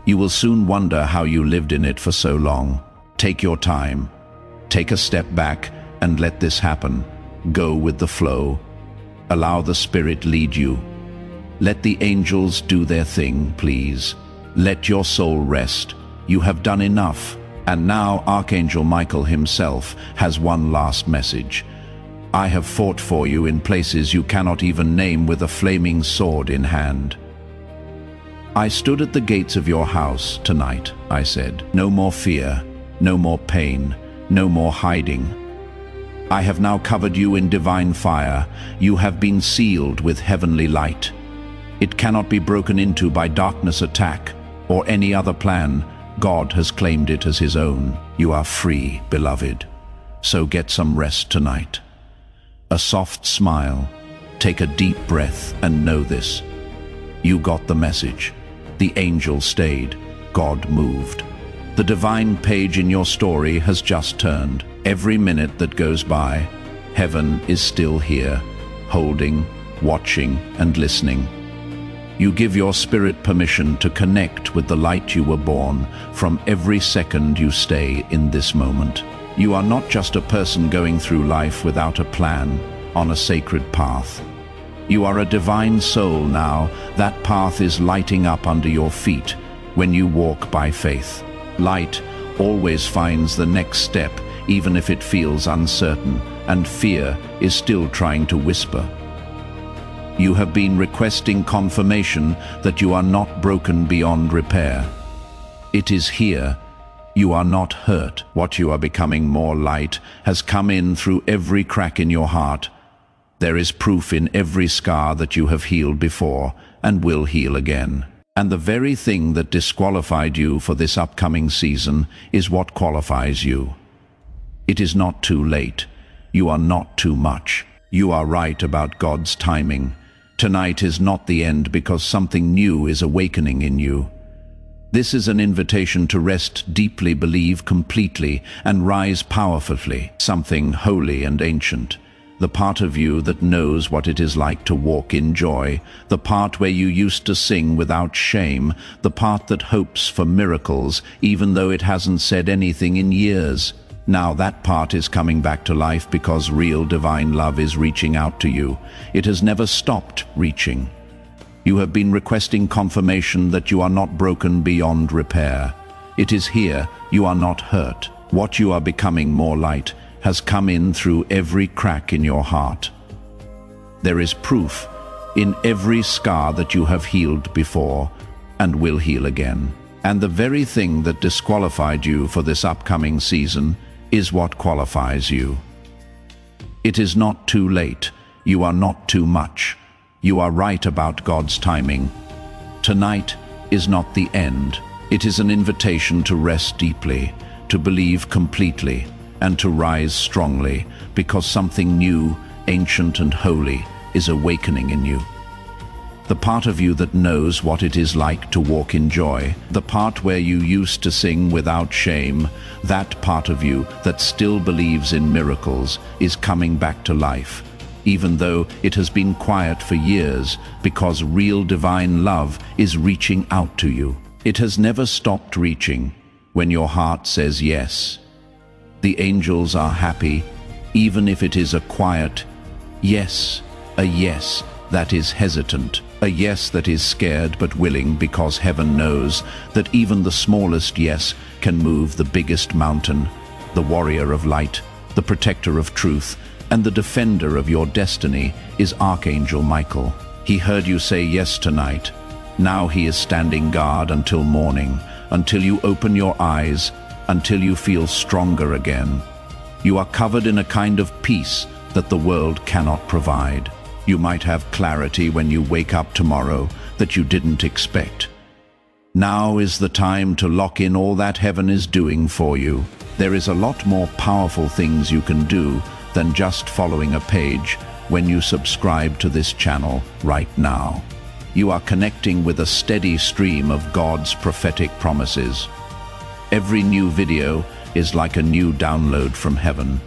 You will soon wonder how you lived in it for so long. Take your time. Take a step back and let this happen. Go with the flow. Allow the Spirit lead you. Let the angels do their thing, please. Let your soul rest. You have done enough. And now Archangel Michael himself has one last message. I have fought for you in places you cannot even name with a flaming sword in hand. I stood at the gates of your house tonight, I said. No more fear, no more pain, no more hiding. I have now covered you in divine fire. You have been sealed with heavenly light. It cannot be broken into by darkness attack or any other plan. God has claimed it as his own. You are free, beloved. So get some rest tonight. A soft smile. Take a deep breath and know this. You got the message. The angel stayed. God moved. The divine page in your story has just turned. Every minute that goes by, heaven is still here, holding, watching, and listening. You give your spirit permission to connect with the light you were born from every second you stay in this moment. You are not just a person going through life without a plan, on a sacred path. You are a divine soul now. That path is lighting up under your feet when you walk by faith. Light always finds the next step, even if it feels uncertain, and fear is still trying to whisper. You have been requesting confirmation that you are not broken beyond repair. It is here. You are not hurt. What you are becoming more light has come in through every crack in your heart. There is proof in every scar that you have healed before and will heal again. And the very thing that disqualified you for this upcoming season is what qualifies you. It is not too late. You are not too much. You are right about God's timing. Tonight is not the end because something new is awakening in you. This is an invitation to rest deeply, believe completely, and rise powerfully. Something holy and ancient. The part of you that knows what it is like to walk in joy, the part where you used to sing without shame, the part that hopes for miracles even though it hasn't said anything in years. Now that part is coming back to life because real divine love is reaching out to you. It has never stopped reaching. You have been requesting confirmation that you are not broken beyond repair. It is here, you are not hurt. What you are becoming more light has come in through every crack in your heart. There is proof in every scar that you have healed before and will heal again. And the very thing that disqualified you for this upcoming season is what qualifies you. It is not too late. You are not too much. You are right about God's timing. Tonight is not the end. It is an invitation to rest deeply, to believe completely, and to rise strongly, because something new, ancient and holy is awakening in you. The part of you that knows what it is like to walk in joy, the part where you used to sing without shame, that part of you that still believes in miracles is coming back to life, even though it has been quiet for years, because real divine love is reaching out to you. It has never stopped reaching when your heart says yes. The angels are happy, even if it is a quiet yes, a yes that is hesitant, a yes that is scared but willing, because heaven knows that even the smallest yes can move the biggest mountain. The warrior of light, the protector of truth, and the defender of your destiny is Archangel Michael. He heard you say yes tonight. Now he is standing guard until morning, until you open your eyes, until you feel stronger again. You are covered in a kind of peace that the world cannot provide. You might have clarity when you wake up tomorrow that you didn't expect. Now is the time to lock in all that heaven is doing for you. There is a lot more powerful things you can do than just following a page when you subscribe to this channel right now. You are connecting with a steady stream of God's prophetic promises. Every new video is like a new download from heaven.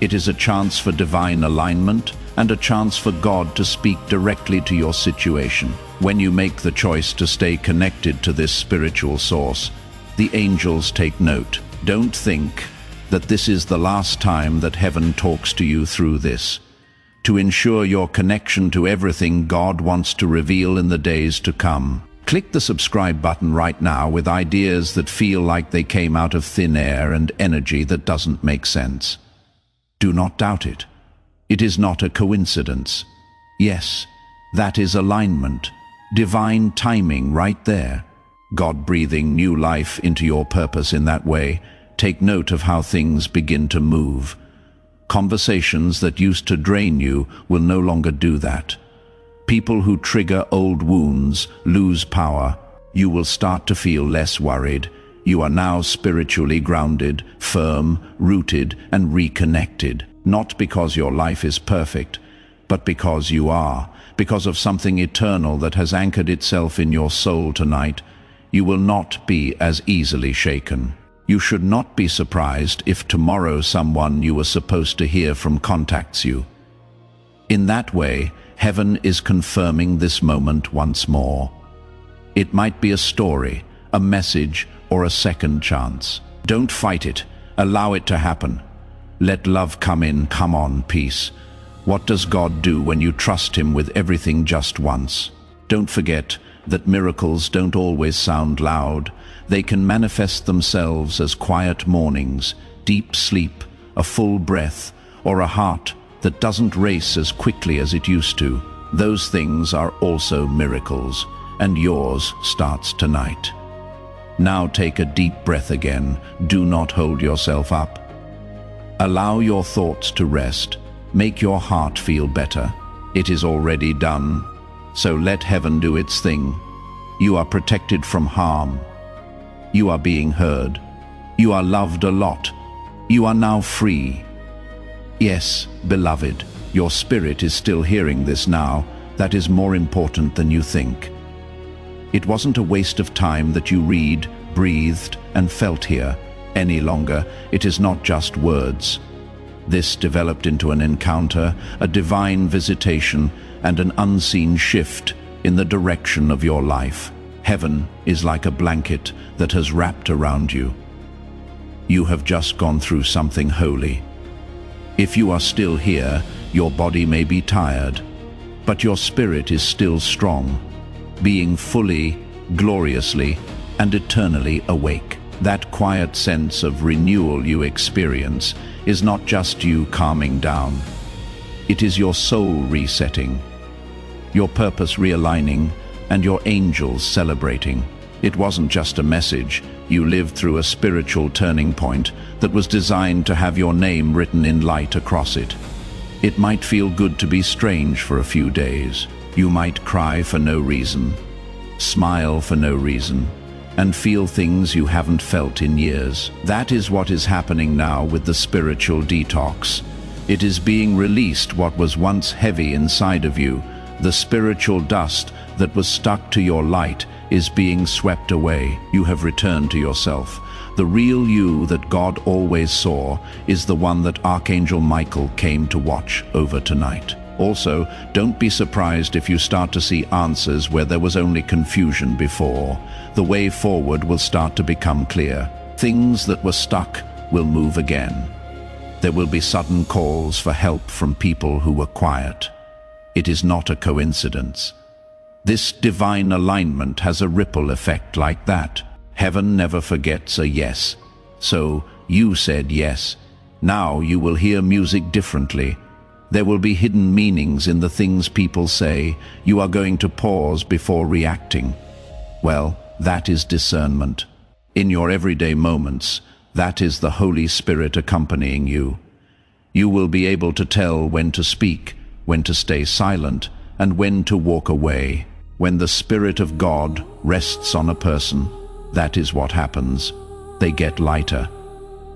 It is a chance for divine alignment and a chance for God to speak directly to your situation. When you make the choice to stay connected to this spiritual source, the angels take note. Don't think that this is the last time that heaven talks to you through this. To ensure your connection to everything God wants to reveal in the days to come, click the subscribe button right now with ideas that feel like they came out of thin air and energy that doesn't make sense. Do not doubt it. It is not a coincidence. Yes, that is alignment, divine timing right there. God breathing new life into your purpose in that way. Take note of how things begin to move. Conversations that used to drain you will no longer do that. People who trigger old wounds lose power. You will start to feel less worried. You are now spiritually grounded, firm, rooted, and reconnected. Not because your life is perfect, but because you are, because of something eternal that has anchored itself in your soul tonight. You will not be as easily shaken. You should not be surprised if tomorrow someone you were supposed to hear from contacts you. In that way, heaven is confirming this moment once more. It might be a story, a message, or a second chance. Don't fight it. Allow it to happen. Let love come in. Come on, peace. What does God do when you trust Him with everything just once? Don't forget that miracles don't always sound loud. They can manifest themselves as quiet mornings, deep sleep, a full breath, or a heart that doesn't race as quickly as it used to. Those things are also miracles, and yours starts tonight. Now take a deep breath again. Do not hold yourself up. Allow your thoughts to rest. Make your heart feel better. It is already done. So let heaven do its thing. You are protected from harm. You are being heard. You are loved a lot. You are now free. Yes, beloved, your spirit is still hearing this now. That is more important than you think. It wasn't a waste of time that you read, breathed, and felt here. Any longer. It is not just words. This developed into an encounter, a divine visitation, and an unseen shift in the direction of your life. Heaven is like a blanket that has wrapped around you. You have just gone through something holy. If you are still here, your body may be tired, but your spirit is still strong, being fully, gloriously, and eternally awake. That quiet sense of renewal you experience is not just you calming down. It is your soul resetting, your purpose realigning, and your angels celebrating. It wasn't just a message. You lived through a spiritual turning point that was designed to have your name written in light across it. It might feel good to be strange for a few days. You might cry for no reason, smile for no reason, and feel things you haven't felt in years. That is what is happening now with the spiritual detox. It is being released what was once heavy inside of you. The spiritual dust that was stuck to your light is being swept away. You have returned to yourself. The real you that God always saw is the one that Archangel Michael came to watch over tonight. Also, don't be surprised if you start to see answers where there was only confusion before. The way forward will start to become clear. Things that were stuck will move again. There will be sudden calls for help from people who were quiet. It is not a coincidence. This divine alignment has a ripple effect like that. Heaven never forgets a yes. So you said yes. Now you will hear music differently. There will be hidden meanings in the things people say. You are going to pause before reacting. Well, that is discernment. In your everyday moments, that is the Holy Spirit accompanying you. You will be able to tell when to speak, when to stay silent, and when to walk away. When the Spirit of God rests on a person, that is what happens. They get lighter.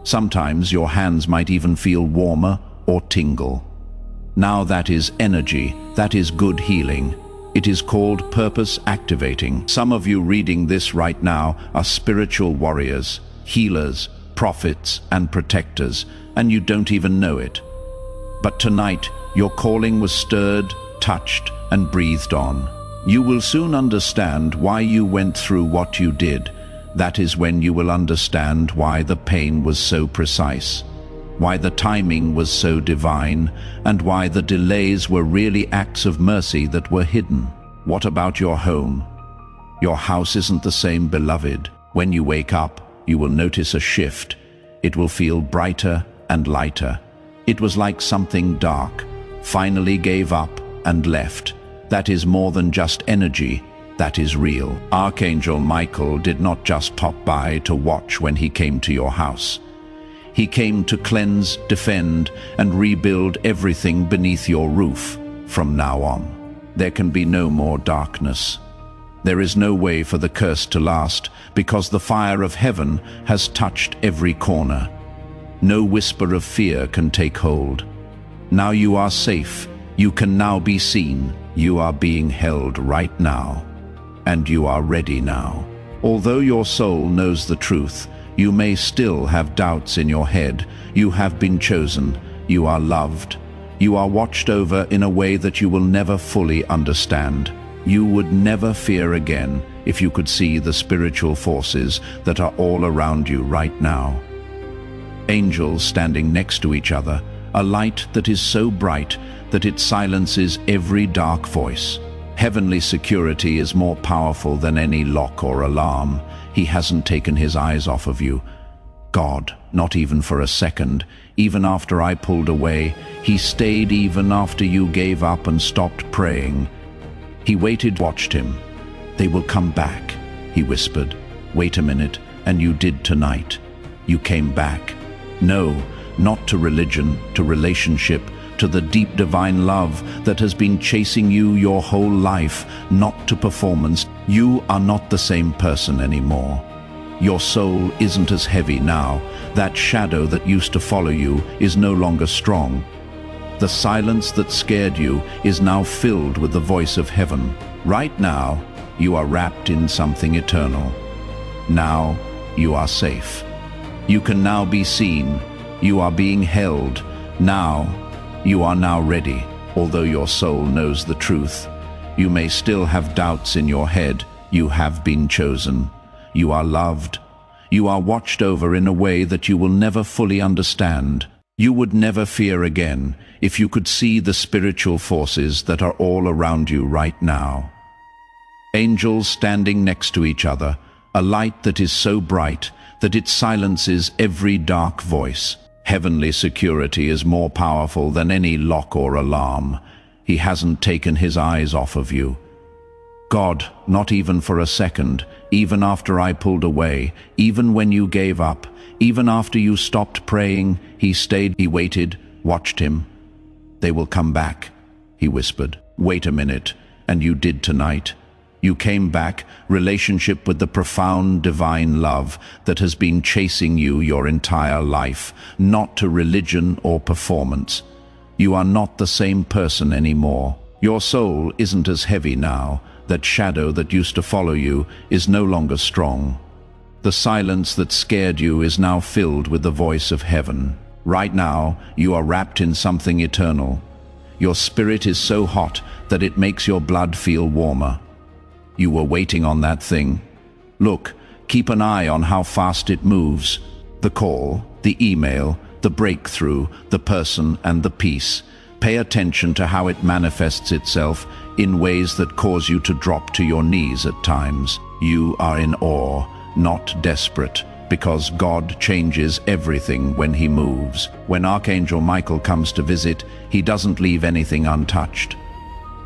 Sometimes your hands might even feel warmer or tingle. Now that is energy, that is good healing. It is called purpose activating. Some of you reading this right now are spiritual warriors, healers, prophets, and protectors, and you don't even know it. But tonight, your calling was stirred, touched, and breathed on. You will soon understand why you went through what you did. That is when you will understand why the pain was so precise, why the timing was so divine, and why the delays were really acts of mercy that were hidden. What about your home? Your house isn't the same, beloved. When you wake up, you will notice a shift. It will feel brighter and lighter. It was like something dark finally gave up and left. That is more than just energy. That is real. Archangel Michael did not just pop by to watch when he came to your house. He came to cleanse, defend, and rebuild everything beneath your roof. From now on, there can be no more darkness. There is no way for the curse to last, because the fire of heaven has touched every corner. No whisper of fear can take hold. Now you are safe. You can now be seen. You are being held right now. And you are ready now. Although your soul knows the truth, you may still have doubts in your head. You have been chosen. You are loved. You are watched over in a way that you will never fully understand. You would never fear again if you could see the spiritual forces that are all around you right now. Angels standing next to each other, a light that is so bright that it silences every dark voice. Heavenly security is more powerful than any lock or alarm. He hasn't taken his eyes off of you. God, not even for a second. Even after I pulled away, he stayed even after you gave up and stopped praying. He waited, watched him. They will come back, he whispered. Wait a minute, and you did tonight. You came back. No, not to religion, to relationship, to the deep divine love that has been chasing you your whole life, not to performance. You are not the same person anymore. Your soul isn't as heavy now. That shadow that used to follow you is no longer strong. The silence that scared you is now filled with the voice of heaven. Right now, you are wrapped in something eternal. Now, you are safe. You can now be seen. You are being held. Now, you are now ready. Although your soul knows the truth, you may still have doubts in your head. You have been chosen. You are loved. You are watched over in a way that you will never fully understand. You would never fear again if you could see the spiritual forces that are all around you right now. Angels standing next to each other, a light that is so bright that it silences every dark voice. Heavenly security is more powerful than any lock or alarm. He hasn't taken his eyes off of you. God, not even for a second, even after I pulled away, even when you gave up, even after you stopped praying, he stayed, he waited, watched him. They will come back, he whispered. Wait a minute, and you did tonight. You came back, relationship with the profound divine love that has been chasing you your entire life, not to religion or performance. You are not the same person anymore. Your soul isn't as heavy now. That shadow that used to follow you is no longer strong. The silence that scared you is now filled with the voice of heaven. Right now, you are wrapped in something eternal. Your spirit is so hot that it makes your blood feel warmer. You were waiting on that thing. Look, keep an eye on how fast it moves. The call, the email, the breakthrough, the person and the peace. Pay attention to how it manifests itself in ways that cause you to drop to your knees at times. You are in awe, not desperate, because God changes everything when he moves. When Archangel Michael comes to visit, he doesn't leave anything untouched.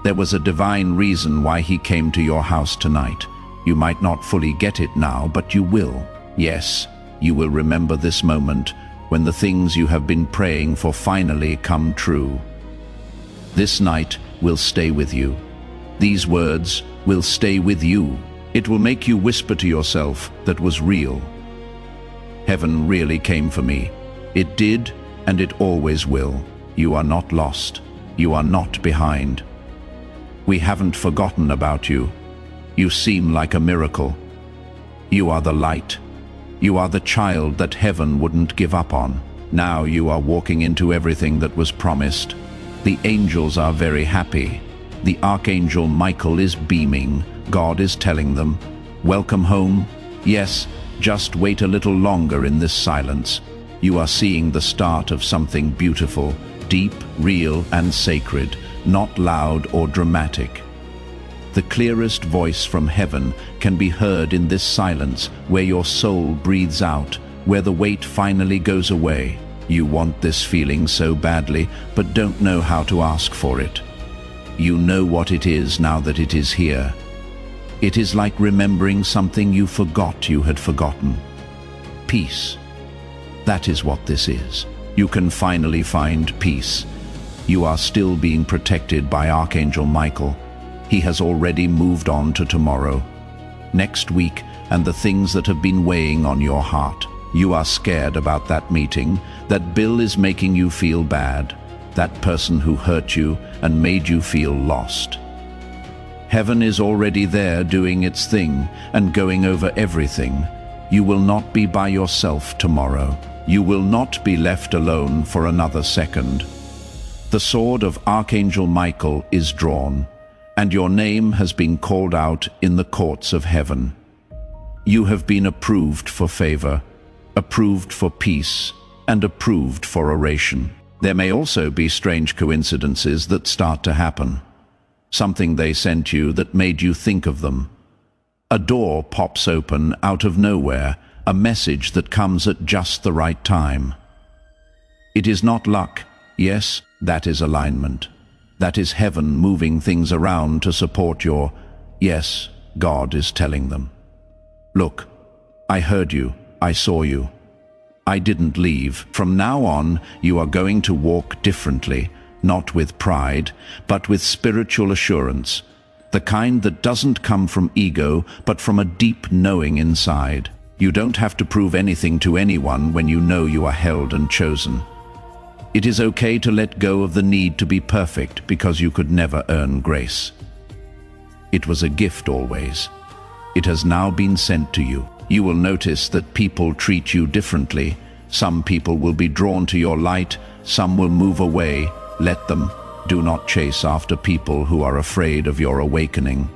There was a divine reason why he came to your house tonight. You might not fully get it now, but you will. Yes, you will remember this moment when the things you have been praying for finally come true. This night will stay with you. These words will stay with you. It will make you whisper to yourself that was real. Heaven really came for me. It did, and it always will. You are not lost. You are not behind. We haven't forgotten about you. You seem like a miracle. You are the light. You are the child that heaven wouldn't give up on. Now you are walking into everything that was promised. The angels are very happy. The Archangel Michael is beaming. God is telling them, welcome home. Yes, just wait a little longer in this silence. You are seeing the start of something beautiful, deep, real, and sacred, not loud or dramatic. The clearest voice from heaven can be heard in this silence where your soul breathes out, where the weight finally goes away. You want this feeling so badly, but don't know how to ask for it. You know what it is now that it is here. It is like remembering something you forgot you had forgotten. Peace. That is what this is. You can finally find peace. You are still being protected by Archangel Michael. He has already moved on to tomorrow, next week, and the things that have been weighing on your heart. You are scared about that meeting. That bill is making you feel bad. That person who hurt you and made you feel lost. Heaven is already there doing its thing and going over everything. You will not be by yourself tomorrow. You will not be left alone for another second. The sword of Archangel Michael is drawn, and your name has been called out in the courts of heaven. You have been approved for favor, approved for peace, and approved for oration. There may also be strange coincidences that start to happen. Something they sent you that made you think of them. A door pops open out of nowhere, a message that comes at just the right time. It is not luck. Yes, that is alignment. That is heaven moving things around to support your, yes, God is telling them. Look, I heard you, I saw you. I didn't leave. From now on, you are going to walk differently, not with pride, but with spiritual assurance, the kind that doesn't come from ego, but from a deep knowing inside. You don't have to prove anything to anyone when you know you are held and chosen. It is okay to let go of the need to be perfect because you could never earn grace. It was a gift always. It has now been sent to you. You will notice that people treat you differently. Some people will be drawn to your light, some will move away. Let them. Do not chase after people who are afraid of your awakening.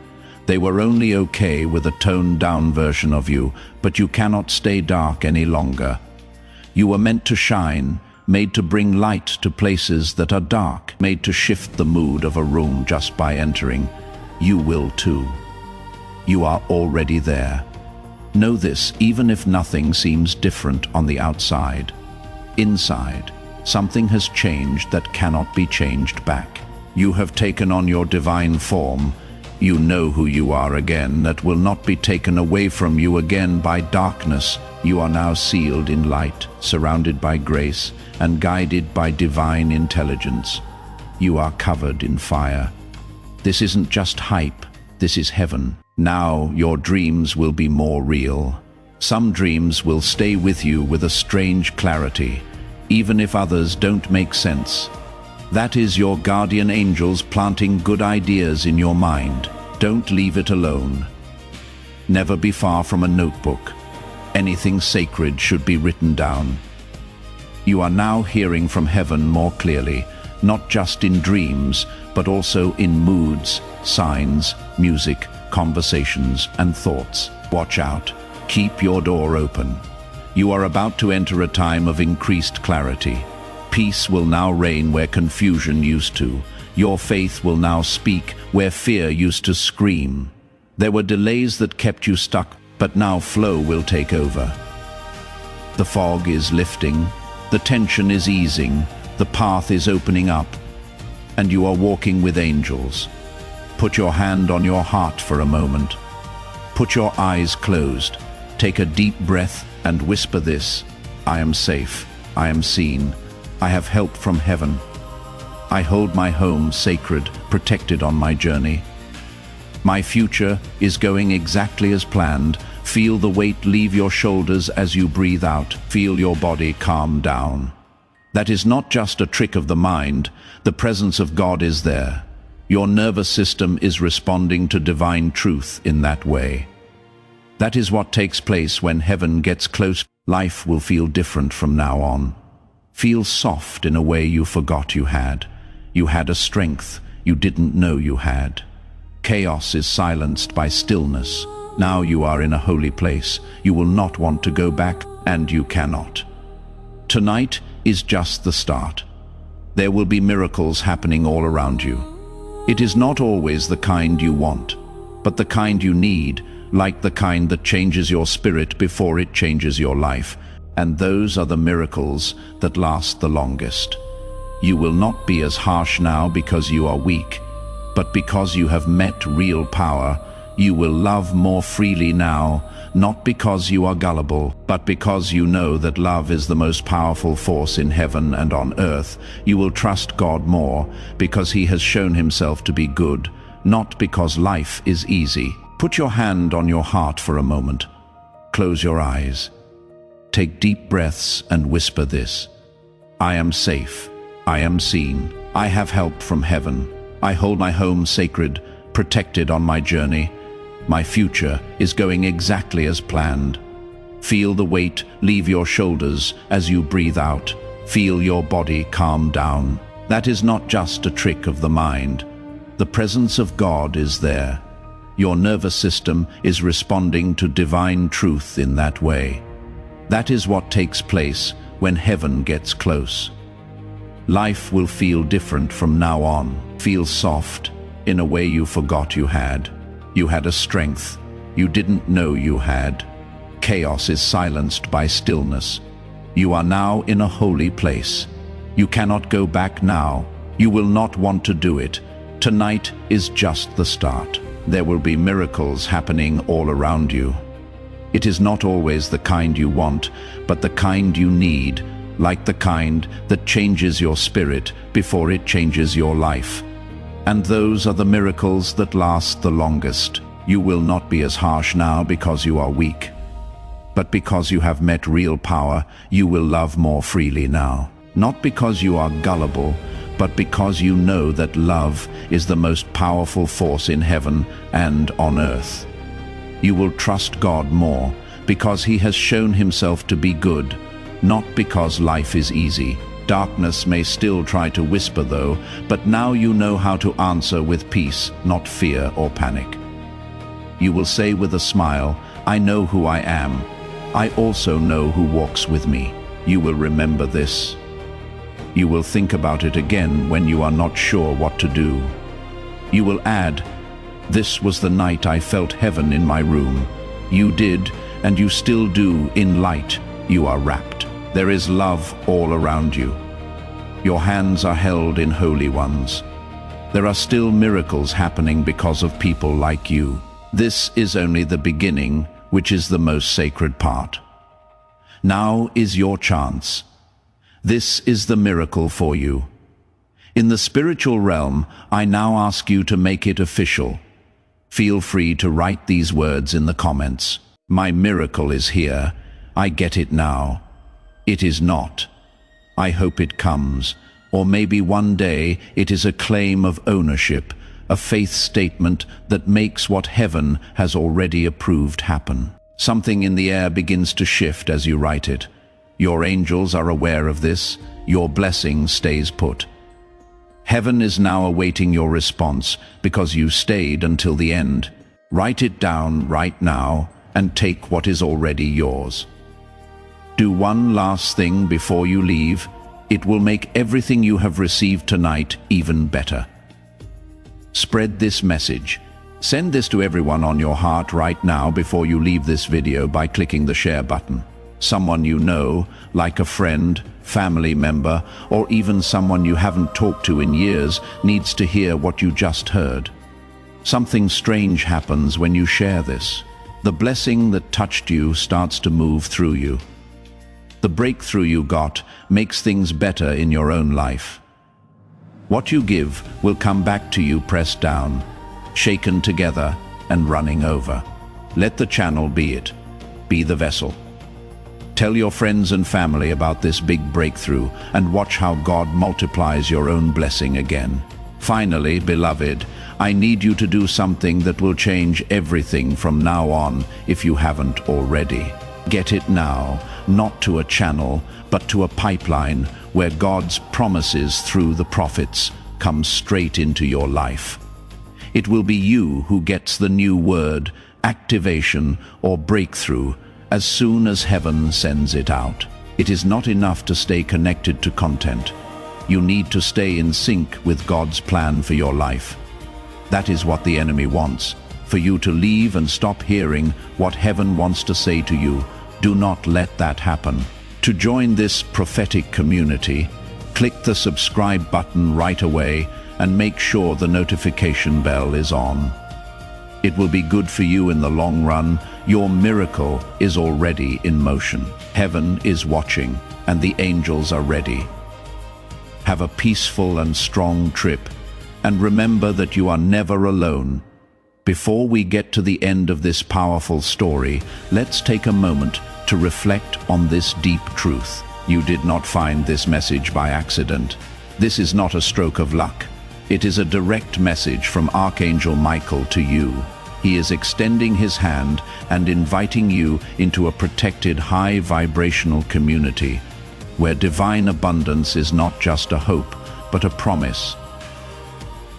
They were only okay with a toned-down version of you, but you cannot stay dark any longer. You were meant to shine, made to bring light to places that are dark, made to shift the mood of a room just by entering. You will too. You are already there. Know this, even if nothing seems different on the outside. Inside, something has changed that cannot be changed back. You have taken on your divine form. You know who you are again, that will not be taken away from you again by darkness. You are now sealed in light, surrounded by grace, and guided by divine intelligence. You are covered in fire. This isn't just hype, this is heaven. Now your dreams will be more real. Some dreams will stay with you with a strange clarity, even if others don't make sense. That is your guardian angels planting good ideas in your mind. Don't leave it alone. Never be far from a notebook. Anything sacred should be written down. You are now hearing from heaven more clearly, not just in dreams, but also in moods, signs, music, conversations, and thoughts. Watch out. Keep your door open. You are about to enter a time of increased clarity. Peace will now reign where confusion used to. Your faith will now speak where fear used to scream. There were delays that kept you stuck, but now flow will take over. The fog is lifting, the tension is easing, the path is opening up, and you are walking with angels. Put your hand on your heart for a moment. Put your eyes closed. Take a deep breath and whisper this: I am safe, I am seen, I have help from heaven. I hold my home sacred, protected on my journey. My future is going exactly as planned. Feel the weight leave your shoulders as you breathe out. Feel your body calm down. That is not just a trick of the mind. The presence of God is there. Your nervous system is responding to divine truth in that way. That is what takes place when heaven gets close. Life will feel different from now on. Feel soft in a way you forgot you had. You had a strength you didn't know you had. Chaos is silenced by stillness. Now you are in a holy place. You will not want to go back, and you cannot. Tonight is just the start. There will be miracles happening all around you. It is not always the kind you want, but the kind you need, like the kind that changes your spirit before it changes your life. And those are the miracles that last the longest. You will not be as harsh now because you are weak, but because you have met real power. You will love more freely now, not because you are gullible, but because you know that love is the most powerful force in heaven and on earth. You will trust God more because He has shown Himself to be good, not because life is easy. Put your hand on your heart for a moment. Close your eyes. Take deep breaths and whisper this: I am safe. I am seen. I have help from heaven. I hold my home sacred, protected on my journey. My future is going exactly as planned. Feel the weight leave your shoulders as you breathe out. Feel your body calm down. That is not just a trick of the mind. The presence of God is there. Your nervous system is responding to divine truth in that way. That is what takes place when heaven gets close. Life will feel different from now on. Feel soft in a way you forgot you had. You had a strength you didn't know you had. Chaos is silenced by stillness. You are now in a holy place. You cannot go back now. You will not want to do it. Tonight is just the start. There will be miracles happening all around you. It is not always the kind you want, but the kind you need, like the kind that changes your spirit before it changes your life. And those are the miracles that last the longest. You will not be as harsh now because you are weak, but because you have met real power. You will love more freely now. Not because you are gullible, but because you know that love is the most powerful force in heaven and on earth. You will trust God more because He has shown Himself to be good, not because life is easy. Darkness may still try to whisper though, but now you know how to answer with peace, not fear or panic. You will say with a smile, I know who I am. I also know who walks with me. You will remember this. You will think about it again when you are not sure what to do. You will add, "This was the night I felt heaven in my room." You did, and you still do. In light, you are wrapped. There is love all around you. Your hands are held in holy ones. There are still miracles happening because of people like you. This is only the beginning, which is the most sacred part. Now is your chance. This is the miracle for you. In the spiritual realm, I now ask you to make it official. Feel free to write these words in the comments. My miracle is here. I get it now. It is not. I hope it comes. Or maybe one day it is a claim of ownership, a faith statement that makes what heaven has already approved happen. Something in the air begins to shift as you write it. Your angels are aware of this. Your blessing stays put. Heaven is now awaiting your response because you stayed until the end. Write it down right now and take what is already yours. Do one last thing before you leave. It will make everything you have received tonight even better. Spread this message. Send this to everyone on your heart right now before you leave this video by clicking the share button. Someone you know, like a friend, family member, or even someone you haven't talked to in years, needs to hear what you just heard. Something strange happens when you share this. The blessing that touched you starts to move through you. The breakthrough you got makes things better in your own life. What you give will come back to you pressed down, shaken together, and running over. Let the channel be it. Be the vessel. Tell your friends and family about this big breakthrough and watch how God multiplies your own blessing again. Finally, beloved, I need you to do something that will change everything from now on if you haven't already. Get it now, not to a channel, but to a pipeline where God's promises through the prophets come straight into your life. It will be you who gets the new word, activation, or breakthrough as soon as heaven sends it out. It is not enough to stay connected to content. You need to stay in sync with God's plan for your life. That is what the enemy wants, for you to leave and stop hearing what heaven wants to say to you. Do not let that happen. To join this prophetic community, click the subscribe button right away and make sure the notification bell is on. It will be good for you in the long run. Your miracle is already in motion. Heaven is watching and the angels are ready. Have a peaceful and strong trip, and remember that you are never alone. Before we get to the end of this powerful story, let's take a moment to reflect on this deep truth. You did not find this message by accident. This is not a stroke of luck. It is a direct message from Archangel Michael to you. He is extending his hand and inviting you into a protected high vibrational community where divine abundance is not just a hope, but a promise.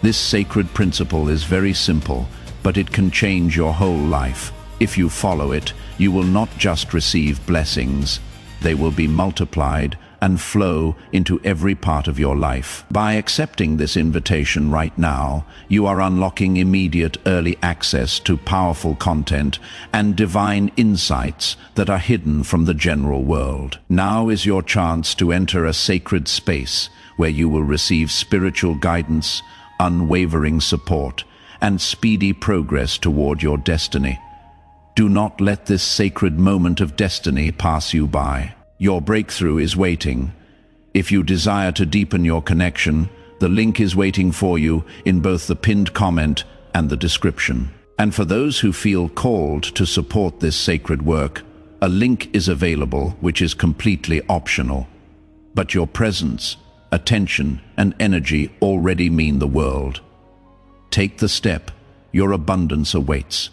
This sacred principle is very simple, but it can change your whole life. If you follow it, you will not just receive blessings, they will be multiplied and flow into every part of your life. By accepting this invitation right now, you are unlocking immediate early access to powerful content and divine insights that are hidden from the general world. Now is your chance to enter a sacred space where you will receive spiritual guidance, unwavering support, and speedy progress toward your destiny. Do not let this sacred moment of destiny pass you by. Your breakthrough is waiting. If you desire to deepen your connection, the link is waiting for you in both the pinned comment and the description. And for those who feel called to support this sacred work, a link is available which is completely optional. But your presence, attention, and energy already mean the world. Take the step. Your abundance awaits.